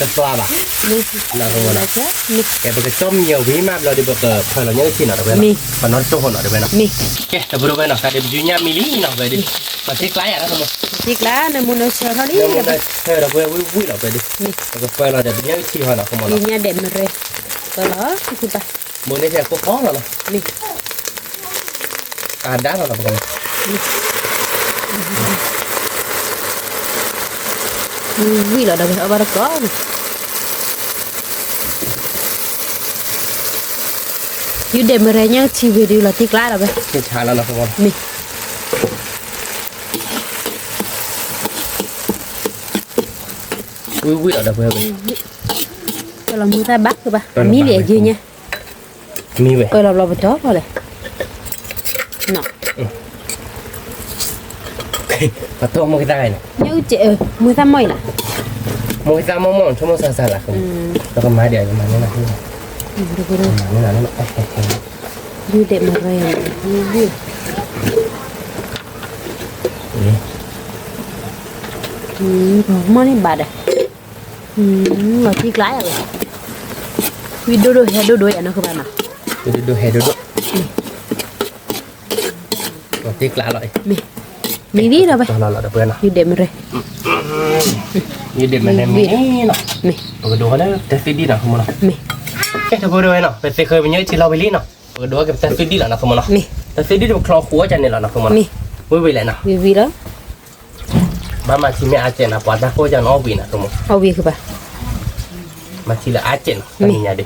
จะสวาบอ่ะ นี่ เราคงว่า จ้ะนี่ แกเป็นจอมเหนียววิมากเราได้บอกพอเราเนี่ยที่หน่อยได้ไหมพอนอนโจ้หน่อยได้ไหมเนาะ นี่ แกแต่บริเวณเนาะการเดินยืนยันมิลลี่เนาะไปดิมาที่ใกล้อ่ะนะคุณ จิกละในมุนเชอร์เท่านี้ เดี๋ยว เดี๋ยวไป เธอเราไปวิ่งเราไปดิแล้วก็ไปเราจะเป็นยังที่หน่อยคุณ นี่เนี่ยเด่นมาเลยก็เหรอคือไป มือนี่แค่ก็คล้องเราเนาะ นี่ การด้านเราเนาะคุณ vi là đâu ở đâu có you để mà nhá chỉ về điều là tiếc lá rồi cái chả là nó không ngon mi vui ở đâu vậy cho là mua ta bắt rồi ba mi để gì nha mi vậy coi là chó rồi này nọ và tôi mua cái tai này nhớ chị ơi mua ta mày nè mua cái tai mỏng mỏng cho nó sờ là không nó còn mai để mà như nào được rồi như nào nó you để mà về món này bà đây là tiếc lá rồi vì đôi nó không bạn mà đôi hè đôi còn tiếc lạ lại mi đi rồi là được bữa nào you để mà rồi như điểm này mi nè mi ở đồ đó test đi nào không nào mi cái thằng bữa rồi nè phải khơi với nhớ chỉ lau với lý nè ở đồ cái test đi là nào không nào mi test đi được kho khúa cho nên là nào không nào mi với vậy lại nào vì đó mà chỉ mẹ ăn chén là quả ra khô cho nó vì nè không ao vì các bạn mà chỉ là ăn chén là nhà đi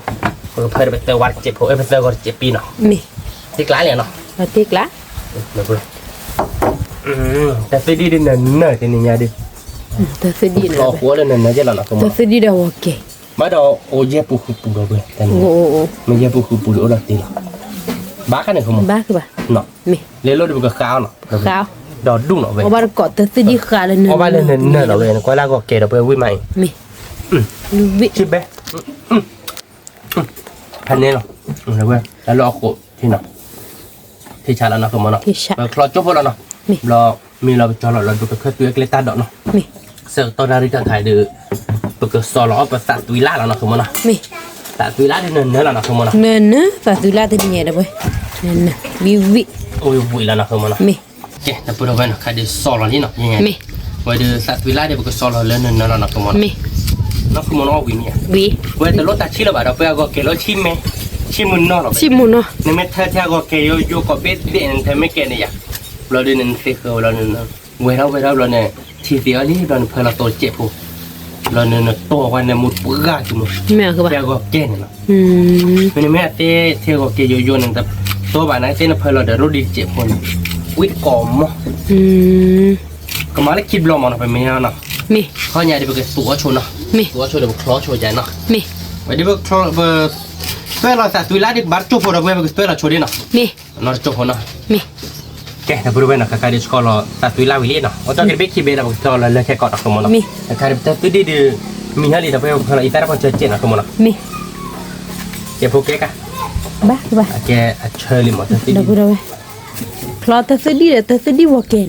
rồi phải bị tơ quạt chép phải tơ quạt chép pin nào mi tiếc lá liền nào là tiếc lá được rồi test đi đi nè thì nhà đi ta sẽ đi kho khúa lên nè chứ là nào không ta sẽ đi đâu ok mới đầu ô dép bù rồi vậy mình dép bù rồi là tí là bác cái này không bác các bạn nọ mi lấy lô đi một cái khao nọ khao đỏ đúng nọ vậy ở bên cọ ta sẽ đi khá lên ở bên lên nè nọ vậy quay la gọt kề đó với mày mi vị chip bé hành này nọ rồi quên là lo cổ thì nọ thì chả là nọ không mà nọ thì sao lo chốt vào nọ lo mi lo cho lo được cái tuyết cái ta đỏ nọ mi sợ tao ra đi càng khải được cái sò ló và sạt túi lá là nọ không mà nọ mi sạt túi lá đi nữa là nọ không mà nọ nên nữa và từ la tới nhà đâu vậy nên nè vị ôi vui là nọ không mà nọ mi chứ nó bữa đầu khai được sò là đi nọ như mi vậy được sạt túi lá đi một cái sò là lên nó là nọ không mà mi nó không mà nó vui nhỉ vị vậy từ lúc ta chỉ là bảo đâu bây giờ cái lối chim mẹ chim muốn nó rồi chim muốn nó nên mẹ theo gọi cái yo có biết điện thì mấy cái này à rồi đi nên phải khâu rồi nên quay đâu rồi này thì tiếc đi rồi phải là tôi chết phụ rồi nên to qua nên một bữa gà chứ mà mẹ các bạn theo gọi cái này nên mẹ theo gọi cái yo nên tập tôi bảo này tên là phải là để rồi đi chết phụ này quýt còm mà cái má lấy kịp lo mà nó phải mấy nào mi họ nhà đi cái tủa chôn nào mi tủa chôn được một khó chôn dài nào mi vậy đi bước cho về là sao tụi lá đi bắt chụp rồi về cái là chôn đi nào mi nó chụp nào mi cái là bữa bên là cái đi sekolah sao tụi lá về nào ở trong cái bếp kia bên là cho là lên cái cọt không nào cái tụi đi đi mình hay đi đâu về là ít ra còn chơi chơi nào không nào mi cái phụ cái bác các bạn cái chơi liền một tụi đâu đâu lo ta sẽ đi vào kèn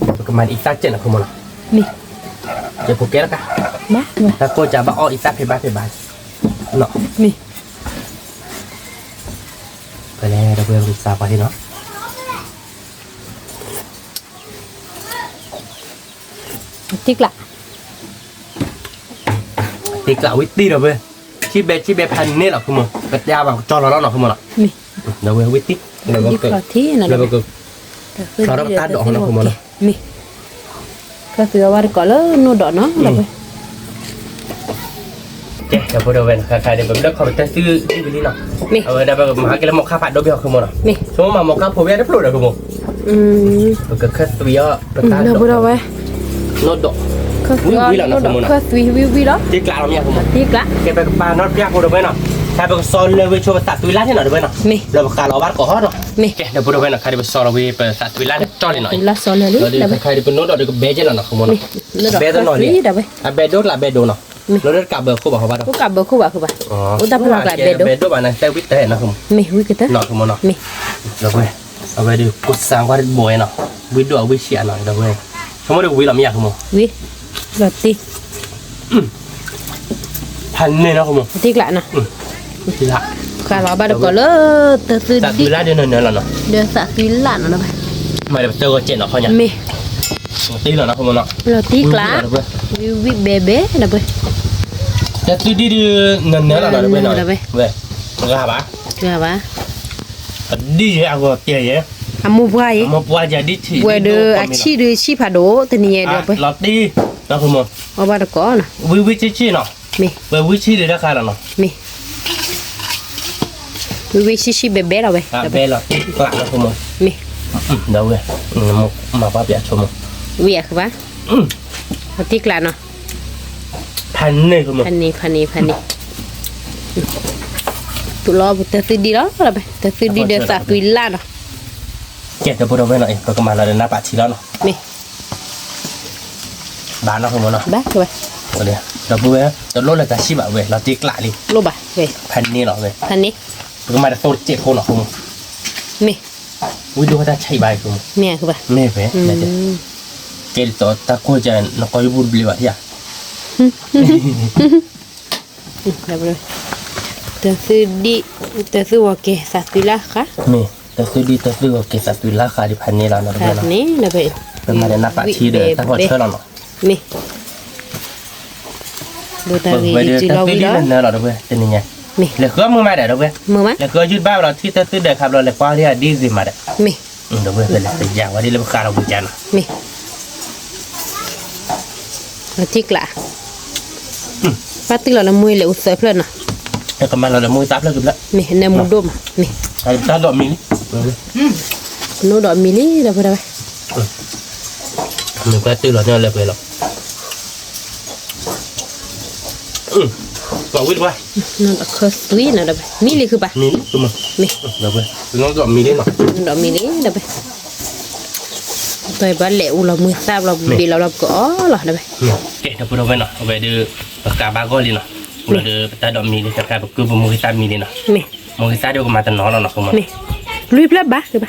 cái màn ít ra chơi nào không nào mi cái phụ cái đó cả bác rồi ta cô chả bảo ít ra phải bài nó mi cái này đâu về sao vậy nó tiếc lạ tiếc lạ wit đi rồi về chi béพันนี่หรอคุณมึงกระจายแบบจอเราแล้วหรอคุณมึง mi เดี๋ยววิติเดี๋ยว đi ก็ vào thế này เดี๋ยวก็เราต้องตัดดอกนะคุณมึง mi cái thứ vào có lỡ nó đỏ nó là vậy เจ๊เดี๋ยวพอเดี๋ยวเว้นใครเดี๋ยวผมเดี๋ยวขอไปตั้งซื้อที่บิลลี่เนาะเดี๋ยวแบบมากินแล้วหมกข้าวผัดดอกเบี้ยคุณมึงเนาะสมมติมาหมกข้าวผัดเบี้ยได้ปลุกเลยคุณมึงมันก็แค่ตัวย่อประตาด đâu อก đâu vậy โนดดอก cái tùy đó ที่กลางเราเนี่ยคุณมึง tiếc lạ แกไปปลาโนดเบี้ยคุณเดี๋ยวเว้นเนาะถ้าเป็นซอนเลยวิชัวตัดตัวล้านที่หน่อยเดี๋ยวเว้นเนาะ mi เราบอกการเราบ้านก่อฮอดเนาะ mi เดี๋ยวพอเดี๋ยวเว้นเนาะใครเดี๋ยวซอนเราวิไปตัดตัวล้านจอดหน่อย là son là rồi lý đi là vậy khai đi bên nốt rồi đi bé chứ là nó không muốn nó bé đỏ tôi nói lý đi là vậy à bé đốt là bé đồ nó nó đốt cả bờ khu bảo họ bắt có cả bờ khu bà ta phải lại bé đốt bạn này theo biết thế nó không mi quý cái thế nó không muốn nó mi rồi quên ở đây đi cút sang qua đến bồi nó quý đồ quý xịn nó rồi quên không có được quý làm gì không quý là ti hành nên nó không tiếc lại nè thì lạ cả lọ ba được có lỡ từ từ tạ đi lá đi nữa là nó đưa tạ tí lạ nó vậy mày được tơ chuyện nó không nhỉ mi tí là nó không nó là tiếc lá quý bé bé là vậy cái tí đi nên nữa là nó bên này về về ra bá ra bá đi gì ăn rồi tiền vậy amu buai mau buat jadi ci buai de aci de ci pado tenia do pe loti đó không muốn oba de ko na vui chi nó me vui chi để ra khá là nó me vui ci bebe la be bé loti lạ nó không muốn me đâu vậy mà ba bịa cho muốn wi ak ba otik la no thành này không muốn pani tu lo te di đó la be te di de sa tu la no kẹt được bao nhiêu này có cái mà là nắp bát chi đó nó me bán nó không muốn nó ba ke ba ở đây đâu bữa đó lốt là ta xí bảo về là tiếc lại đi lo ba về thành này nó về pani cái mà là tôi chết không nó không me vui đua ta chạy bài không me ke ba mẹ về cái đó ta coi cho nó có bút bì vậy à la bro te di wa ke sa tu la kha mẹ ta cứ cái sát tùy lá khai đi thành này là nó được ni na be cái mà là nắp bát chi để ta gọi chơi nó me do ta vậy vi thì tu ta lo cứ vi đi đó lên đó được vậy tên này me là cứ mua mai để được vậy mơ má là cứ chút bao là thì ta cứ để khắp rồi là qua đi đi gì mà đấy me được vậy là phải giàu đi là khá là bự chán me otik la pati la mui le usai plan na cái mà là mua táp là được đấy me na mu do ma me ta đọt mình no do mili da bra mình quay từ là nhau là về rồi còn quýt quá no da khoswi na da mili ke ba mình đúng không me được vậy nó dọn mình đấy nó do mili da ba tôi ba le u la mu sa la bi la ko la da ba kệ nó vừa vậy nó về đưa cả ba gói đi nó vừa đưa ta đọt mình đi cả cứ mua cái tam mình đi nó me mua cái sao đâu mà ta nó là không mà me lui pla ba ke ba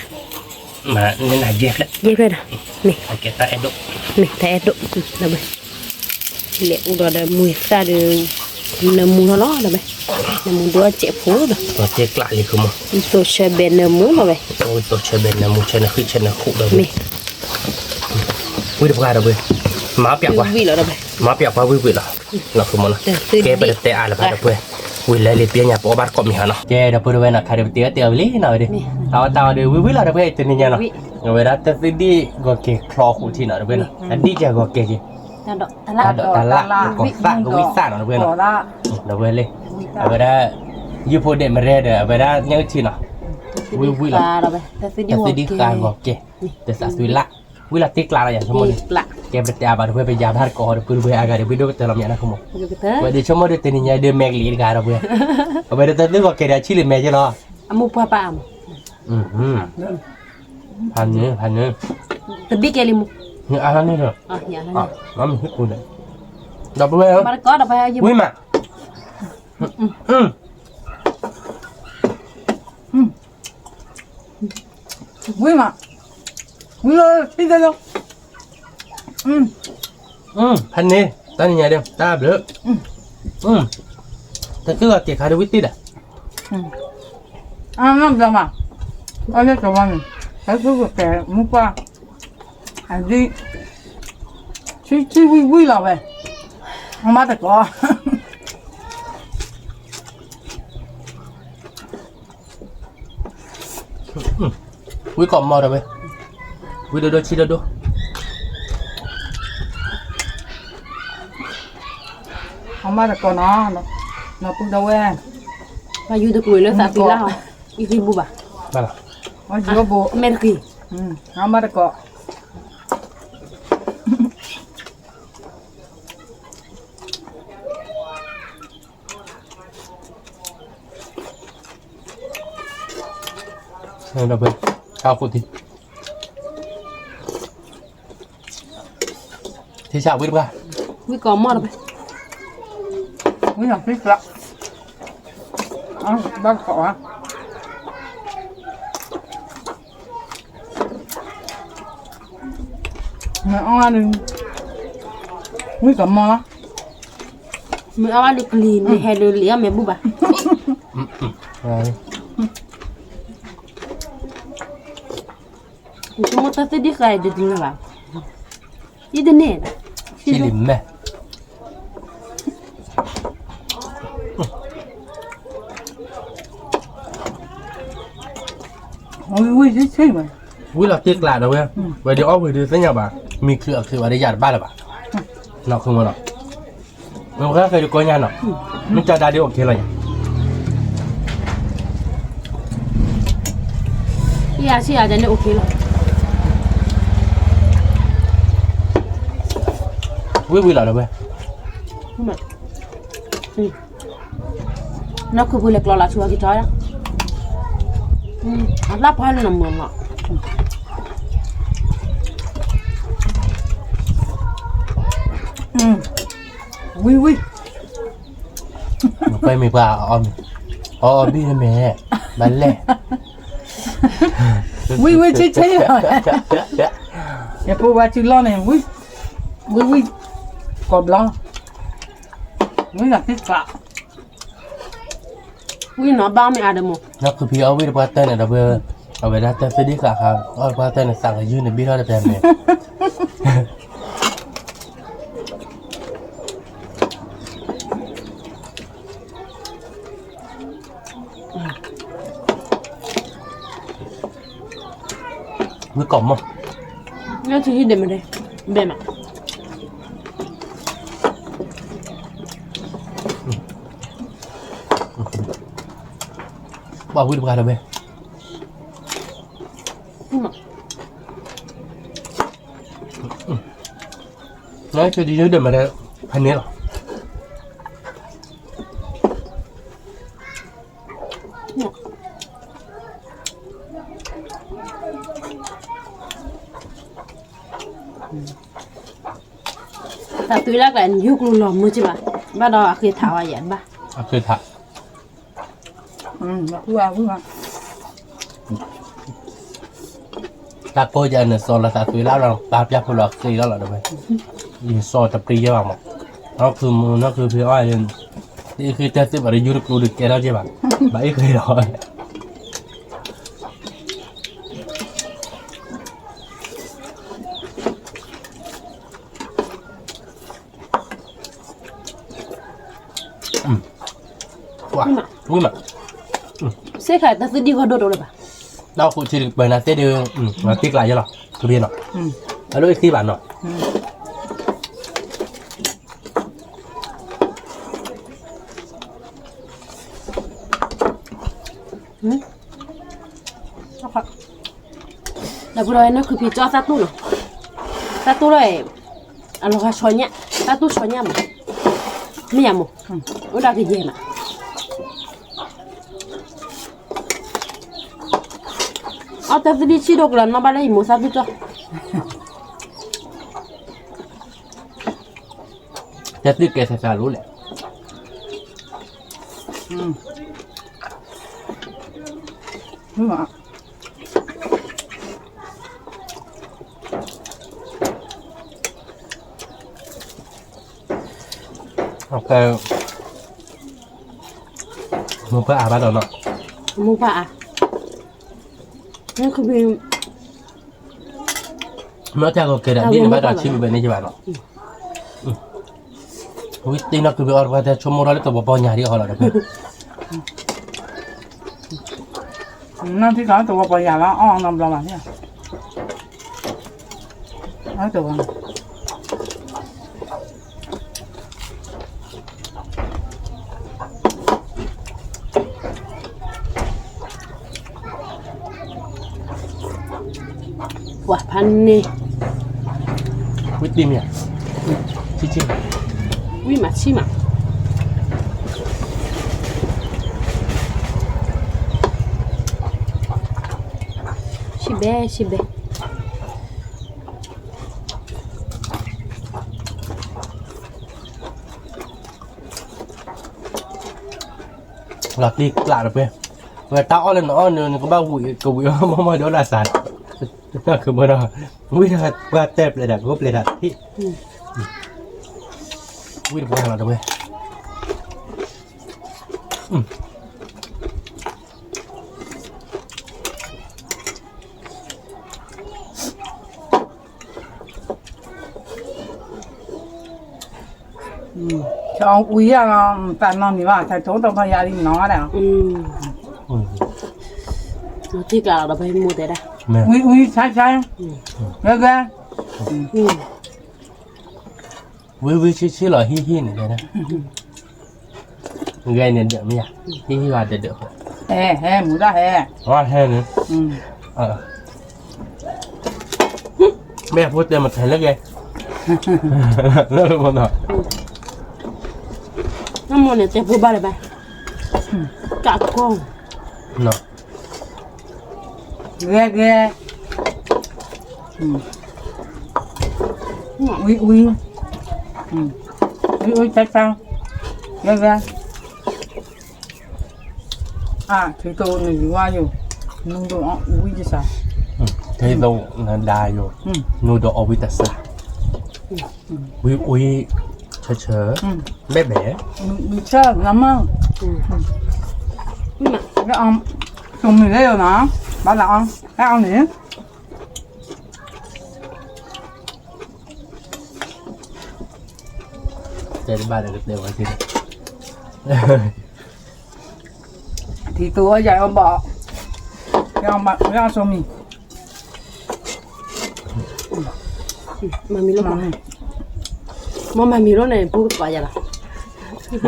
mà nên là dẹp đấy je pla da me cái ta edo me ta edo da ba le u da mu sa de na mu no da ba na mu do che fu da nó chết lại đi không mà to che ben na mu no ba ôi tôi chơi bên là mua chơi là khi chơi là khụ đâu me quý được ra đâu vậy má bẹo quá vi la da ba má bẹo quá quý là không mà cái bên tệ ai là phải đâu vậy quý lấy liền nhà bỏ bát cọp mi hả nó cái đâu vừa vậy là khai được tiêu lý nào đi tao đều quý là đâu vậy tên nhà nó rồi đó tao đi gọi cái kho khụ thì nào đâu vậy anh đi chơi gọi cái gì ta lạ còn sạn có biết sạn nào đâu vậy nó đâu vậy lên rồi đó như phụ đề mà ra được rồi đó nhớ chi nào quý là tao đi khai gọi cái tao sẽ suy lạ quý là tiếc làอย่างสมมติ la kayak bertiap ada gue jabar kok ada pun gue agak ada video ke dalamnya anak kamu betul gue dia cuma dia teninya dia megli ke arah gue apa dia tadi kok kayak cili meja loh amu apa am hanya tebi kelimu ini anak nih loh ya mami udah dapat gue ya mereka dapat aja gue mak Vui mà vui rồi đi ra đâu hanya tanya dia tak belum tapi kok kayak ada witi dah làm sao mà ở đây cho mình cái thứ kẻ mua qua hành đi chi vui vui là vậy không bắt được có quý còn mò rồi vậy quý đưa chi đưa không bắt được có nó cũng đâu em và yêu được người lớn sao phi lao yêu phi bu bà bà là nó chỉ có bộ Merki không bắt được có đâu vậy cao phụ thì sao biết ba quý có mò rồi quý làm thích lắm bắt khó mẹ ăn đi quý cầm mò lắm mình ao được clean để hay được liếc mẹ bu bà chúng ta sẽ đi khai được như vậy đi đến nè chỉ lìm mẹ ôi ui dễ chơi mà วิเราตีกลาดเอาเว้ยไว้เดี๋ยวอ้อมไปดูสัญญาบ่ามีคืออะไรญาติบ้านหรือเปล่าเนาะคือมันเนาะมันก็เคยดูก้อนยาเนาะมันจะได้ดีโอเคเลย พี่อาชีอาจจะได้โอเคหรอ วิเราเว้ย nó cứ vui lệch lò là chua cái trái đó lắp hai là mượn mà วิ ไปมีปลาอ้อมพี่นะแม่บันแหละ วิใช่อย่าพูดว่าชื่อล้อเนี่ยวิกบล้อวิอยากติดกะ vui nó bao mẹ được một นั่นคือพี่เอาวิปาเต้นเนี่ยเราเอาไปได้แต่สดีค่ะครับเอาปาเต้นสั่งให้ยืนในบี้เราได้แบบนี้วิกล่อมมั้ง nó chỉ để mà đây bề mà บอกวิธีการเราไหม nhưng mà น้อยคือดีเดินมาได้พันนี้หรอ แต่ตัวแรกแหละยุคลุงหลอมมือใช่ป่ะบ้านเราเคยถาวรยันป่ะ คือถัก พูดว่า ตาโปยันเนี่ยโซนละตาตุยแล้วเราตาพยักพลอกซีแล้วหรอเดี๋ยวไปยิงโซตะปรีเยอะมากนั่นคือพี่อ้อยเนี่ยนี่คือจะสิบอะไรยูริกูดิแกแล้วใช่ป่ะไม่เคยรอว้าวิ่งมา sẽ khai ta sẽ đi qua đồ rồi bà เราคุยชีวิตไปนะเต้เดือมาติ๊กหลายยังหรอคือเพี้ยนหรอแล้วด้วยที่บ้านหรอ là vừa rồi nó cứ bị cho sát tu rồi anh lo xoay nhá sát tu xoay nhá mà mi à mù ở đây cái gì mà ta sẽ đi chỉ được lần mà bà lấy một sát tu cho จะติ๊กแกใส่รู้แหละ พูดว่า โอเคมึงเพื่ออาบ้านเราเนาะ mua bà à nó cứ bị เมื่อเจ้าก็เกิดอะไรในบ้านเราชิมไปในจีบานเนาะวิธีนักคือออร์ว่าจะชมมรดกตัวบ่อใหญ่ที่เขาเราเนาะ นั่นที่เขาตัวปยาแล้วอ้อนำเรามาเนี่ยเอาตัว quả pan nè วิธีเนี่ยชิม ui mà chi mà chi bé หลักที่กลาดไปเวลาอ้อนเลยเนาะเนี่ยก็บ้าหุ่ยก็หุ่ยมาโดนลาสันนั่นคือมันวิธีว่าเต็มเลยดักงบเลยดักที่วิธีการเราด้วย cho quý à bạn non thì bảo thầy chỗ tao phải đi nó nào nó thích là nó phải mua thế đây แม่ อุ้ยใช่เยอะแยะ วิชิหล่อฮิฮินี่เลยนะไงเนี่ยเดี๋ยวไม่อยากฮิว่าเดี๋ยว แห่หมูได้แห่ ว่าแค่นี้แม่พูดเต็มมาแทนแล้วไงแล้วมันอ่ะ น้ำมันเนี่ยจะพูดบ้าเลยไปกัดกล้อง เนาะ แยะอุ้ยใช่เยอะแยะถือตัวหนึ่งว่าอยู่นุ่งตัวอุ้ยจะใส่ เทโลนันดาอยู่นูโดอวิตัสวิเฉยแม่แม่ มีเชื่อน้ำมั่ง นี่มา cái ông dùng mình đây rồi nó bảo là ông cái ông này เจอบ้านเร็วๆกันที thì tôi dạy ông bỏ cái ông dùng mình มามีรถมามามีรถไหนพูดกว่าอย่างไร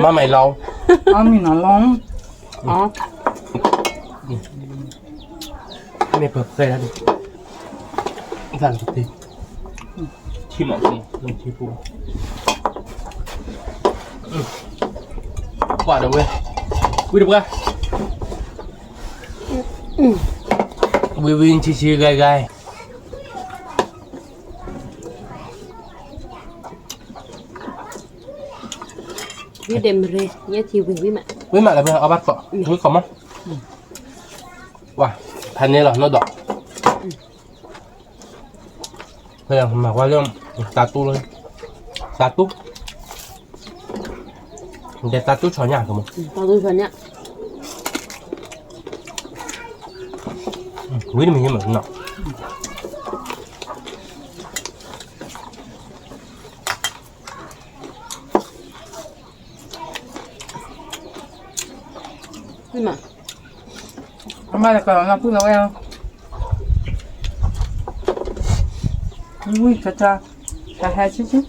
มาใหม่เรา ông mình nó lóng อ๋อ ไม่เปิดเคยแล้วดิสั่งทุกทีชิมอ่ะสิลองชิมปูกว่าเดี๋ยวเว้ยดูป่ะวินชิไกล วิเดมเรเนี่ยทีวิมา วิมาแล้วเพื่อนเอาบัตรก่อนวิขอมั้งว้าพันนี้เหรอโนดอกเพื่อนหมายว่าเรื่องตาตู้เลยตาตู้เดี๋ยวตาตู้ช้อนอย่างกับมึง ตอนดูคนเนี้ย วินี่มันยังเหมือนเนาะ วิมา ông mai là còn nó cứ lâu eo ui cha hai chứ chứ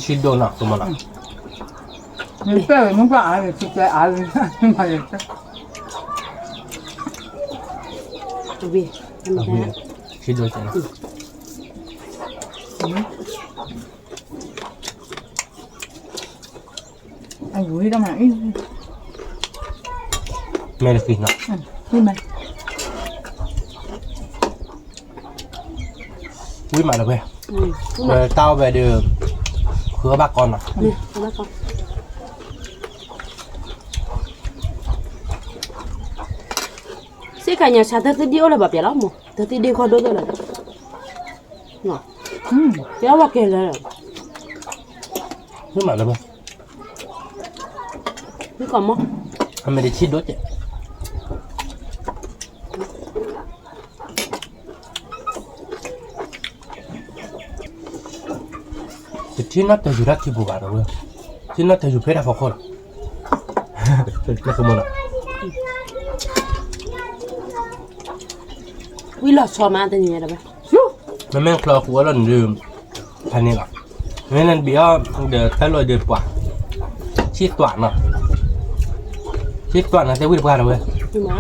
ชิดโดนหนักตัวมันอ่ะ mình phải muốn bảo ai thì cái ai mà được วิทำไม วิ นะ ชิดโดนจัง anh vui đâu mà ít แม่เลยกินเนาะ đi mà วิมาแล้วเว้ย วิ เว มา ลาเต้าไปเดิมเพื่อบักก่อนอ่ะ เนี่ยมาก่อนสิกันเนี่ยชาติที่เดียวเลยแบบเดียวแล้วมั้งแต่ที่เดียวเขาดูด้วยเลยเนาะเดี๋ยวว่าเกลือ วิมาแล้วเว้ย นี่ก่อนมั้ง ทำไมได้ชิดโดนจ้ะที่นัดแต่อยู่รักที่บัวเราเว้ยที่นัดแต่อยู่เพชรฟอคอร์เป็นนักมวยอ่ะ วิลล์ชอบมาแต่เนี่ยได้ไหม มันแม่งคลอหัวเราลืมพันนี้หรอไม่นั่นเบี้ยเดี๋ยวถ้าเราเดือดกว่าชีดตัวเนาะชีดตัวนะแต่วิ่งไปเราเว้ย นี่มา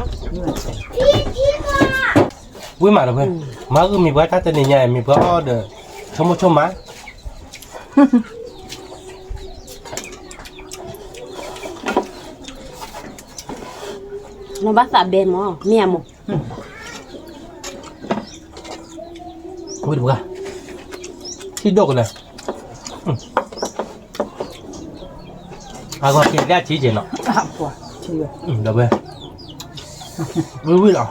วิ่งมาเราเว้ยมาคือมีเพื่อนถ้าจะเนี่ยมีเพื่อนเดี๋ยวชมมา เราบ้าสาเบนมั้งเมียมั้ง วิ่งไปชีดโดกันเลยก็เกี่ยวกับชีดเนาะ quả chưa เราเว้ยวิ่งหรอ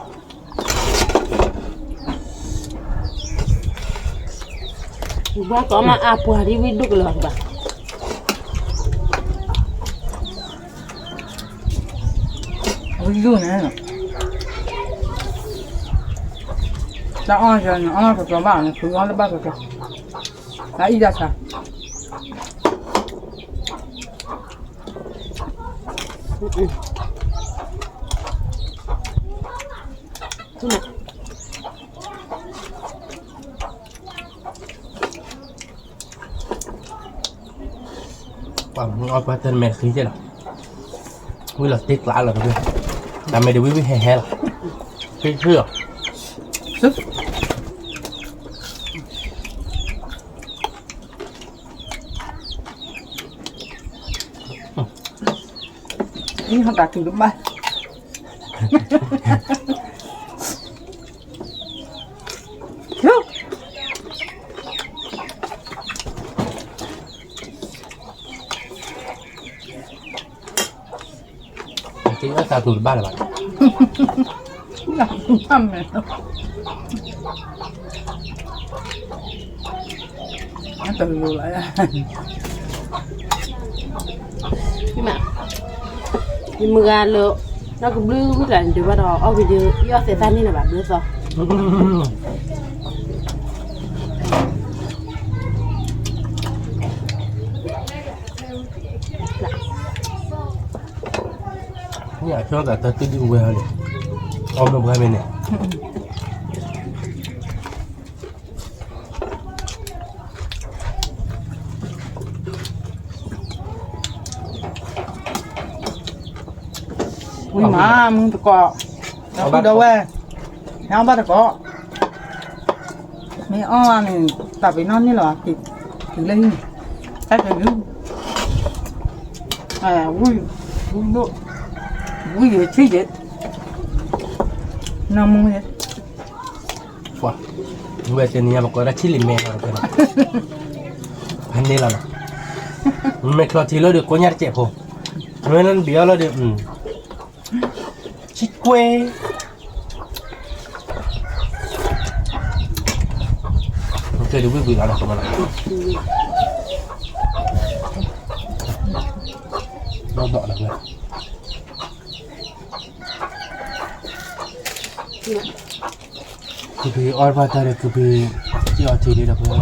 ว่าก็มาอาปัวที่วิดุกเลยบ้า ui du này Sao ăn cho nó ăn cho bạn nó cứ ăn nó bắt được cho. Đấy ra sao? Bằng ngồi qua tên mẹ khí chứ nào quý là tiếc lạ là thôi làm mày đều biết hè hè là cái chưa Sức. Ini không đạt được đúng ba. cái nó sao tụi ba là bạn Là không thăm này đâu. Nó từ lùi lại ra. Nhưng mà nhưng mà gà lợ nó cũng lưu cái là từ bắt đầu ở bây giờ do sẽ tan đi là bạn biết sao nhà cho cả tao tự đi về rồi ôm đồng hai bên này Ui má,มึงตะกอเราไปดูเว้ยน้ำบ้านตะกอไม่อ้อนี่ตับไปนอนนี่เหรอติดถึงเลยนี่ใช่ไหมอุ้ยอุ้ยดูอุ้ยเยอะชี้เด็ดน้ำมึงเนี่ย Wah, gue sini ya pokoknya cili meh kalau kena. Pandai lah. Meh kalau cilo dia kau nyari cek po. Menan dia lah dia. Cikwe. Oke, dia bui ada kemana? Dodok lah gue. कभी और बता रहे कभी क्या चीज़ रखो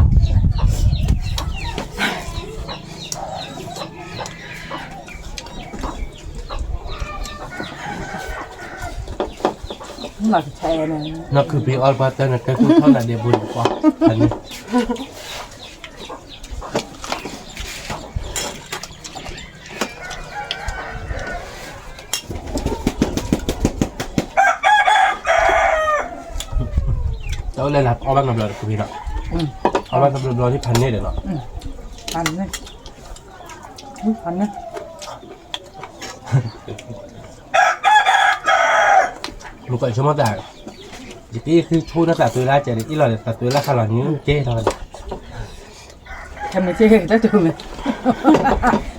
là cái xe này nó कभी और बता रहे cái कुछ थोड़ा दे बुल quá anh tao lên là ở bên nào rồi kभी đó ở bên nào rồi thì phần này được nó ăn này ăn này lúc vậy chúng nó đã chỉ cái khi thu nó tạo tuổi ra chạy đi là tạo tuổi ra khá là những chê thôi em mình chơi cái đó tụi mình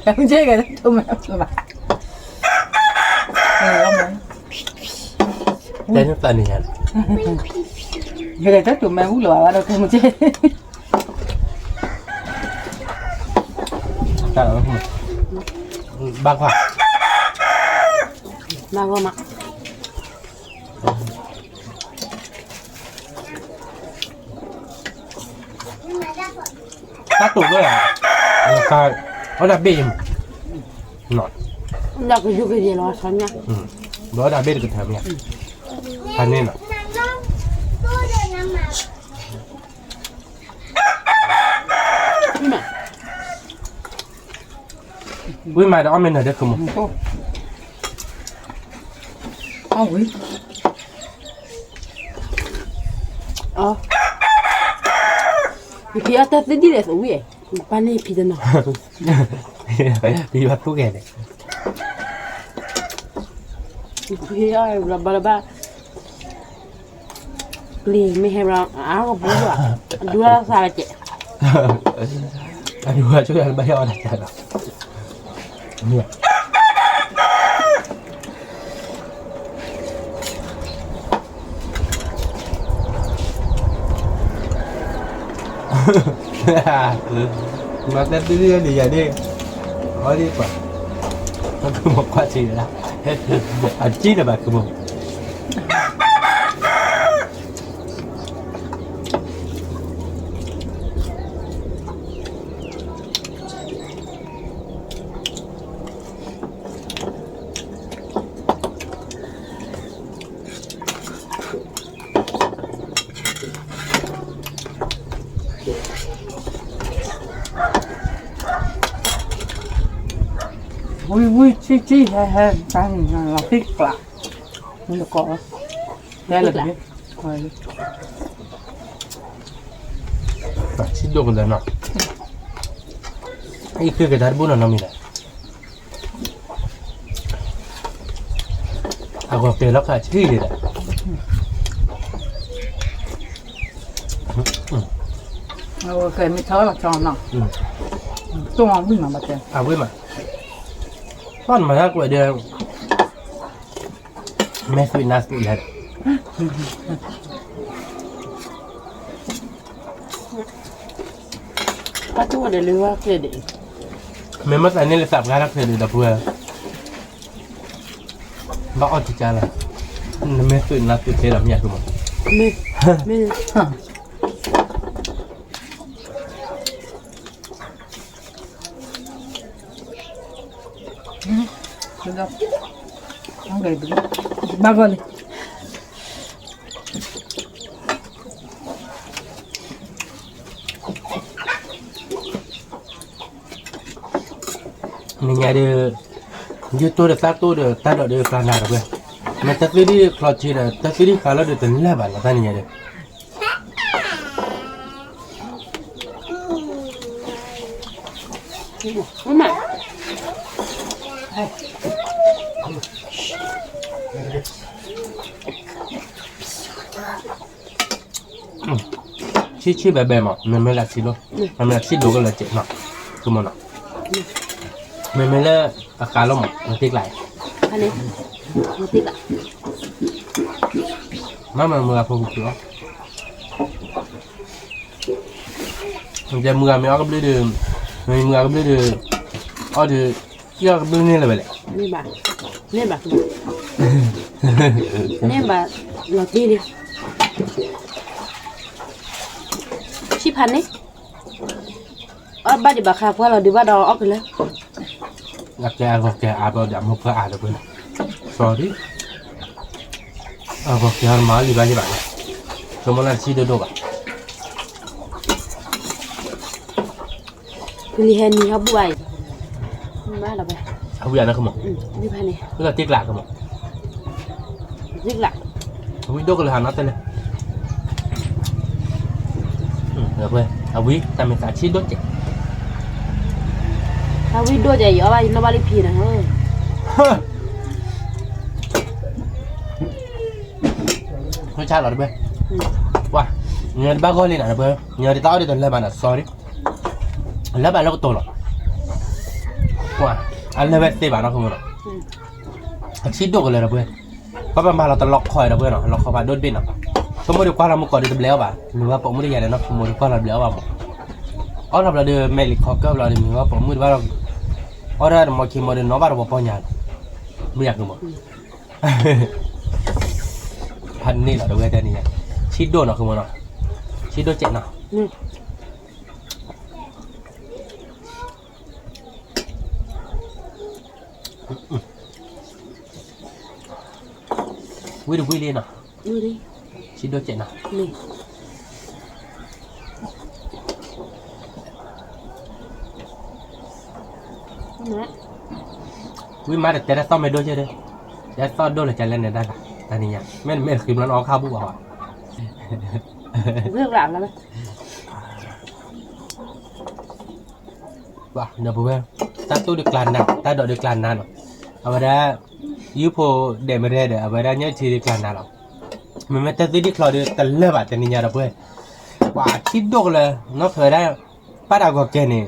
em chơi cái đó tụi mình tụi bạn tên nó tên này cái đó tụi mình uống lọ đâu không chơi ta là ba khoa ba gom ạ tác tụด้วยsai nó đã bị nổi là cái gì cái gì nó sao nhá nó đã bị được cái thằng nhỉ thành nên là quý mai đó mình ở đây không ôi khi ta tới đi để uống vậy ban này phi đâu đi bắt thuốc này khi ai là ba liền mấy em áo của bố à đua sao vậy anh đua chú anh bây giờ này trời ạ mà tên đi đi vậy đi nói đi quả nó cứ một quá trình là hết anh chí là bà cứ một vui chi hay sang là thích lạ nhưng mà có đây là biết rồi ชิ้นโดกันเลยเนาะไอ้คือกระดาษบุญน่ะมีแหละเอาก็เป็นแล้วค่ะชื่อเลยแหละ เคยไม่เท่าหรอกจอนเนาะตัวมองวิ่งมาบัดเจ็บ เอาไว้มาป้อนมาถ้ากว่าเดือนแม่สวินัสเลย ถ้าตัวเดี๋ยวรู้ว่าเกิด แม่มาใส่ในระดับการรักเธอดูดับเพื่อบ้าอดจิตใจละแม่สวินัสตัวเธอแบบนี้คือมั้ง ไม่ được không để được ba con đi นี่ไงเด้อยูตัวเด็กตาตัวเด็กตาเด็กกลางนาเว้ยมันตัดสินคลอดชีนะตัดสินขาลเด็กตัวนี้แหละบ้านละตานี่ไงเด้อ ไม่มา chi bè bè mà mình là chi luôn mình là chi đồ cái là chết nọ cứ mà nọ mình là cá lông mà nó tiếc lại อันนี้มาติดอ่ะ mà mình là phục vụ mìnhจะมือไม่เอาก็ไม่ได้ดื่มไม่มือก็ไม่ได้ดื่มเอาดื่มเกี่ยวกับเรื่องนี้เลยไปเลย นี่บ่านี่บ่านี่บ่าเราตีดิชิพันนี่บ้านดิบ่าค่ะเพราะเราดูว่าเราออกกันแล้ว ngặt cái ăn cái à bao đậm một cái à được bên sorry à cái ăn má đi bao nhiêu bạn cho món ăn chi được đâu bạn คือลีแฮนนี่เขาบ่อยมาเราไป เอาอย่างนั้นkhông ạ นี่พันนี่ tức là tiếc lạc không ạ ซิกหลัก quý đốt cái hàng nó tên này được rồi à quý ta mình cả chi đốt chứ ถ้าวิ่งด้วยจะอยู่อะไรนบาลิพีนะเฮ้ย không cha rồi đấy wow nhớ ba gọi lên nào đấy nhớ đi tao đi tuần lên bạn à sorry lên bạn nó có tổ rồi wow anh lên bên bạn nó không rồi chi đốt cái này rồi có bạnเราตลอกคอยเราเพื่อนเนาะล็อกคอยมาโดนบินเนาะสมมติว่าเราเมื่อก่อนได้แล้วป่ะหรือว่าผมไม่ได้ใหญ่เลยเนาะสมมติว่าเราแล้วป่ะอ๋อเราเดินเมลิคอเกอร์เราเดินว่าผมมืดว่าเราอ๋อเรามาคิดมาเดินน้องบ้านเราปอยานไม่อยากดูมั้งพันนี่เหรอเดี๋ยวแต่นี่ชิดโดนเนาะคือมันเนาะชิดโดนเจ็บเนาะวิ่งดูวิ่งเลยเนาะ ดูดิ ชิดโดนเจ็บเนาะ นี่นะ วิ่งมาแต่จะต้องไม่โดนใช่ไหมจะต้องโดนหรือจะเล่นได้ล่ะตอนนี้เนี่ยไม่คือมันออกข้าวบุกอ่ะ เรื่องหลังแล้วไหม ว่าเดี๋ยวผมตั้งตู้ดึกลานนะตั้งดอกดึกลานนานหรอเอาไปได้ยูโพเดมเรเดเอาไปได้เนี่ยทีดึกลานนานหรอมันไม่ตั้งตู้ดึกลอดแต่เลิกอ่ะตอนนี้เนี่ยเราเพื่อว่าชิดดกเลยน้องเคยได้ป้าดาวก็เกนี่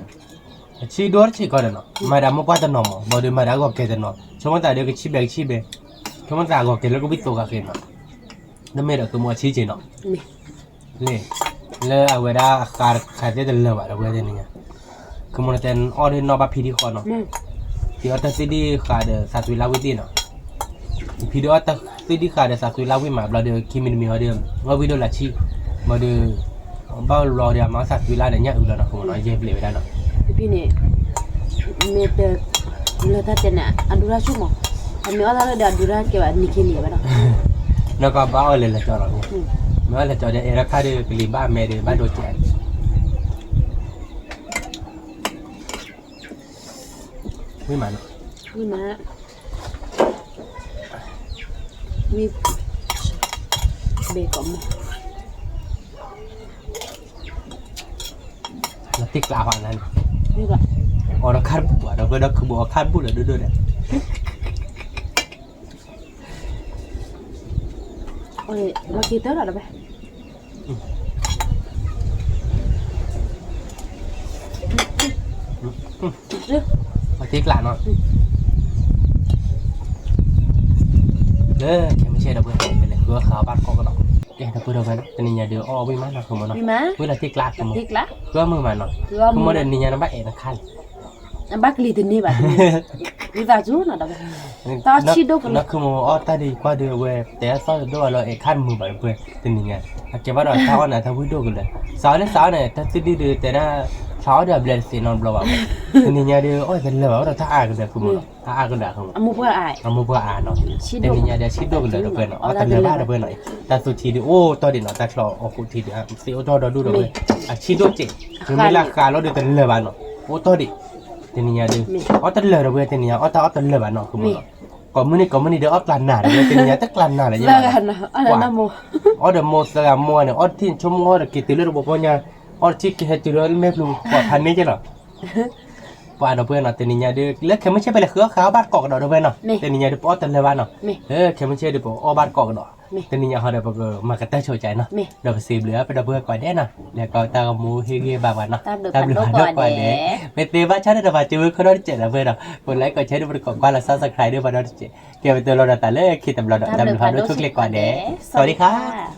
ชีดอร์ชีก็ได้เนาะมาดามก็จะนอนบ่ได้มาดาก็เกจะนอนช่วงนั้นเดี๋ยวก็ชีเบกชีเบช่วงนั้นก็เกแล้วก็บิดตัวก็เกเนาะนั่นไม่ได้ตัวมัวชีเจเนาะ นี่ เลยเอาไว้ได้การขายได้เลิกอ่ะเราเพื่อจะนี่คือมันเป็นออเดอร์นอบัพพีดีคอเนาะที่อัตสิดีขาดสัตว์วิลาวิตีเนาะพีดีอัตสิดีขาดสัตว์วิลาวิมาเราเดี๋ยวคิมินมีเขาเดี๋ยวว่าวิดีโอละชีมาเดี๋ยวบ้ารอเดี๋ยวมาสัตว์วิลาเนี่ยอยู่แล้วนะคือมันเย็บเลยได้เนาะพี่นี่เมเตอร์เลตัดเจน่ะอันดูราชุ่มอ่ะอันนี้อะไรเดี๋ยวดูราเกี่ยวกับนิคินี่ไปเนาะ แล้วก็บ้าเลยละจอเราเนี่ยเมื่อละจอเดี๋ยวราคาเดี๋ยวกลีบ้าเมเดี๋ยวบ้าโดนแจกไม่มาเนาะ นี่มามีเบคอน แล้วติ๊กลาวันนั้น นี่ก็ อ๋อเราคาดบัวเราก็คือบัวคาดบุญเลยด้วยเนี่ย โอ้ยมากินเท่าไหร่ไปซื้อ มาติ๊กลาเนาะแค่ไม่ใช่เราเพื่อนเป็นเลยคือขาวบ้านกอกระดอกแกเราเพื่อนเราเป็นนี่อย่าเดือดอ้อวิ่งมาหนักขึ้นมาเนาะ มีมา เวลาติ๊กลาขึ้นมา ติ๊กละ เพื่อมือมาเนาะ คือ คือโมเดลนี่ยังบ้าเอ็นคัน บักลีตินี่บัดนี่ตาจูน่ะดอกตาชิดดอก นักคือโมอ้อตาดีกว่าเดือเว้ยแต่ซ้อนด้วยเราเอ็นคันมือแบบเพื่อนเป็นยังไงเก็บว่าเราเท้าน่ะถ้าวิ่งดูกันเลยสาวเนี่ยสาวเนี่ยถ้าติดดื้อแต่น่าเท้าเดือดเบลล์สีนอนเปล่าเป็นยังไงเดือโอ้ยเป็นเลยว่าเราถ้าอ่านกันเดือคือโมถ้าอ่านกันเดือคือโม อามูเพื่ออาย เอามือเพื่ออ่านเนาะเป็นยังไงเดือชิดดูกันเลยเพื่อนเนาะเอาแต่เลือบ้าเพื่อนหน่อยแต่สุดทีเดียวโอ้ตอนเด็กเนาะแต่คลอโอ้สุดทีเดียวสิโอ้ตอนดูเลยชิดดูจริงคือไม่ราคาเราเดือดแต่เลือบ้านเนาะโอ้ตอนเด็กteninya de otel le robe teninya otel le ba no kumo komuni de otlan na de teninya tak lan na le ya แล้วกันนะอันนั้นโม order mo sala mo ne otin chomo order ki tilu bo ponya or chik he tilu me plu ko phan ni je no pa do pen na teninya de le ke me che pe le khua kha bat kok do do pen no teninya de otel le ba no ke me che de bo o bat kok do teninya ha de bo ma ka ta cho chai no do ba sim le pe do bo ko de na le ko ta mu he ge ba ba no ตามดูก่อนเด้ Mete baca ada baca buku kalau cek dah berapa. Boleh kau cari berkau kalau subscribe dia pada cek. Kita betul lo datang le kita belum datang belum ada tu klik kau deh. Sorry kah.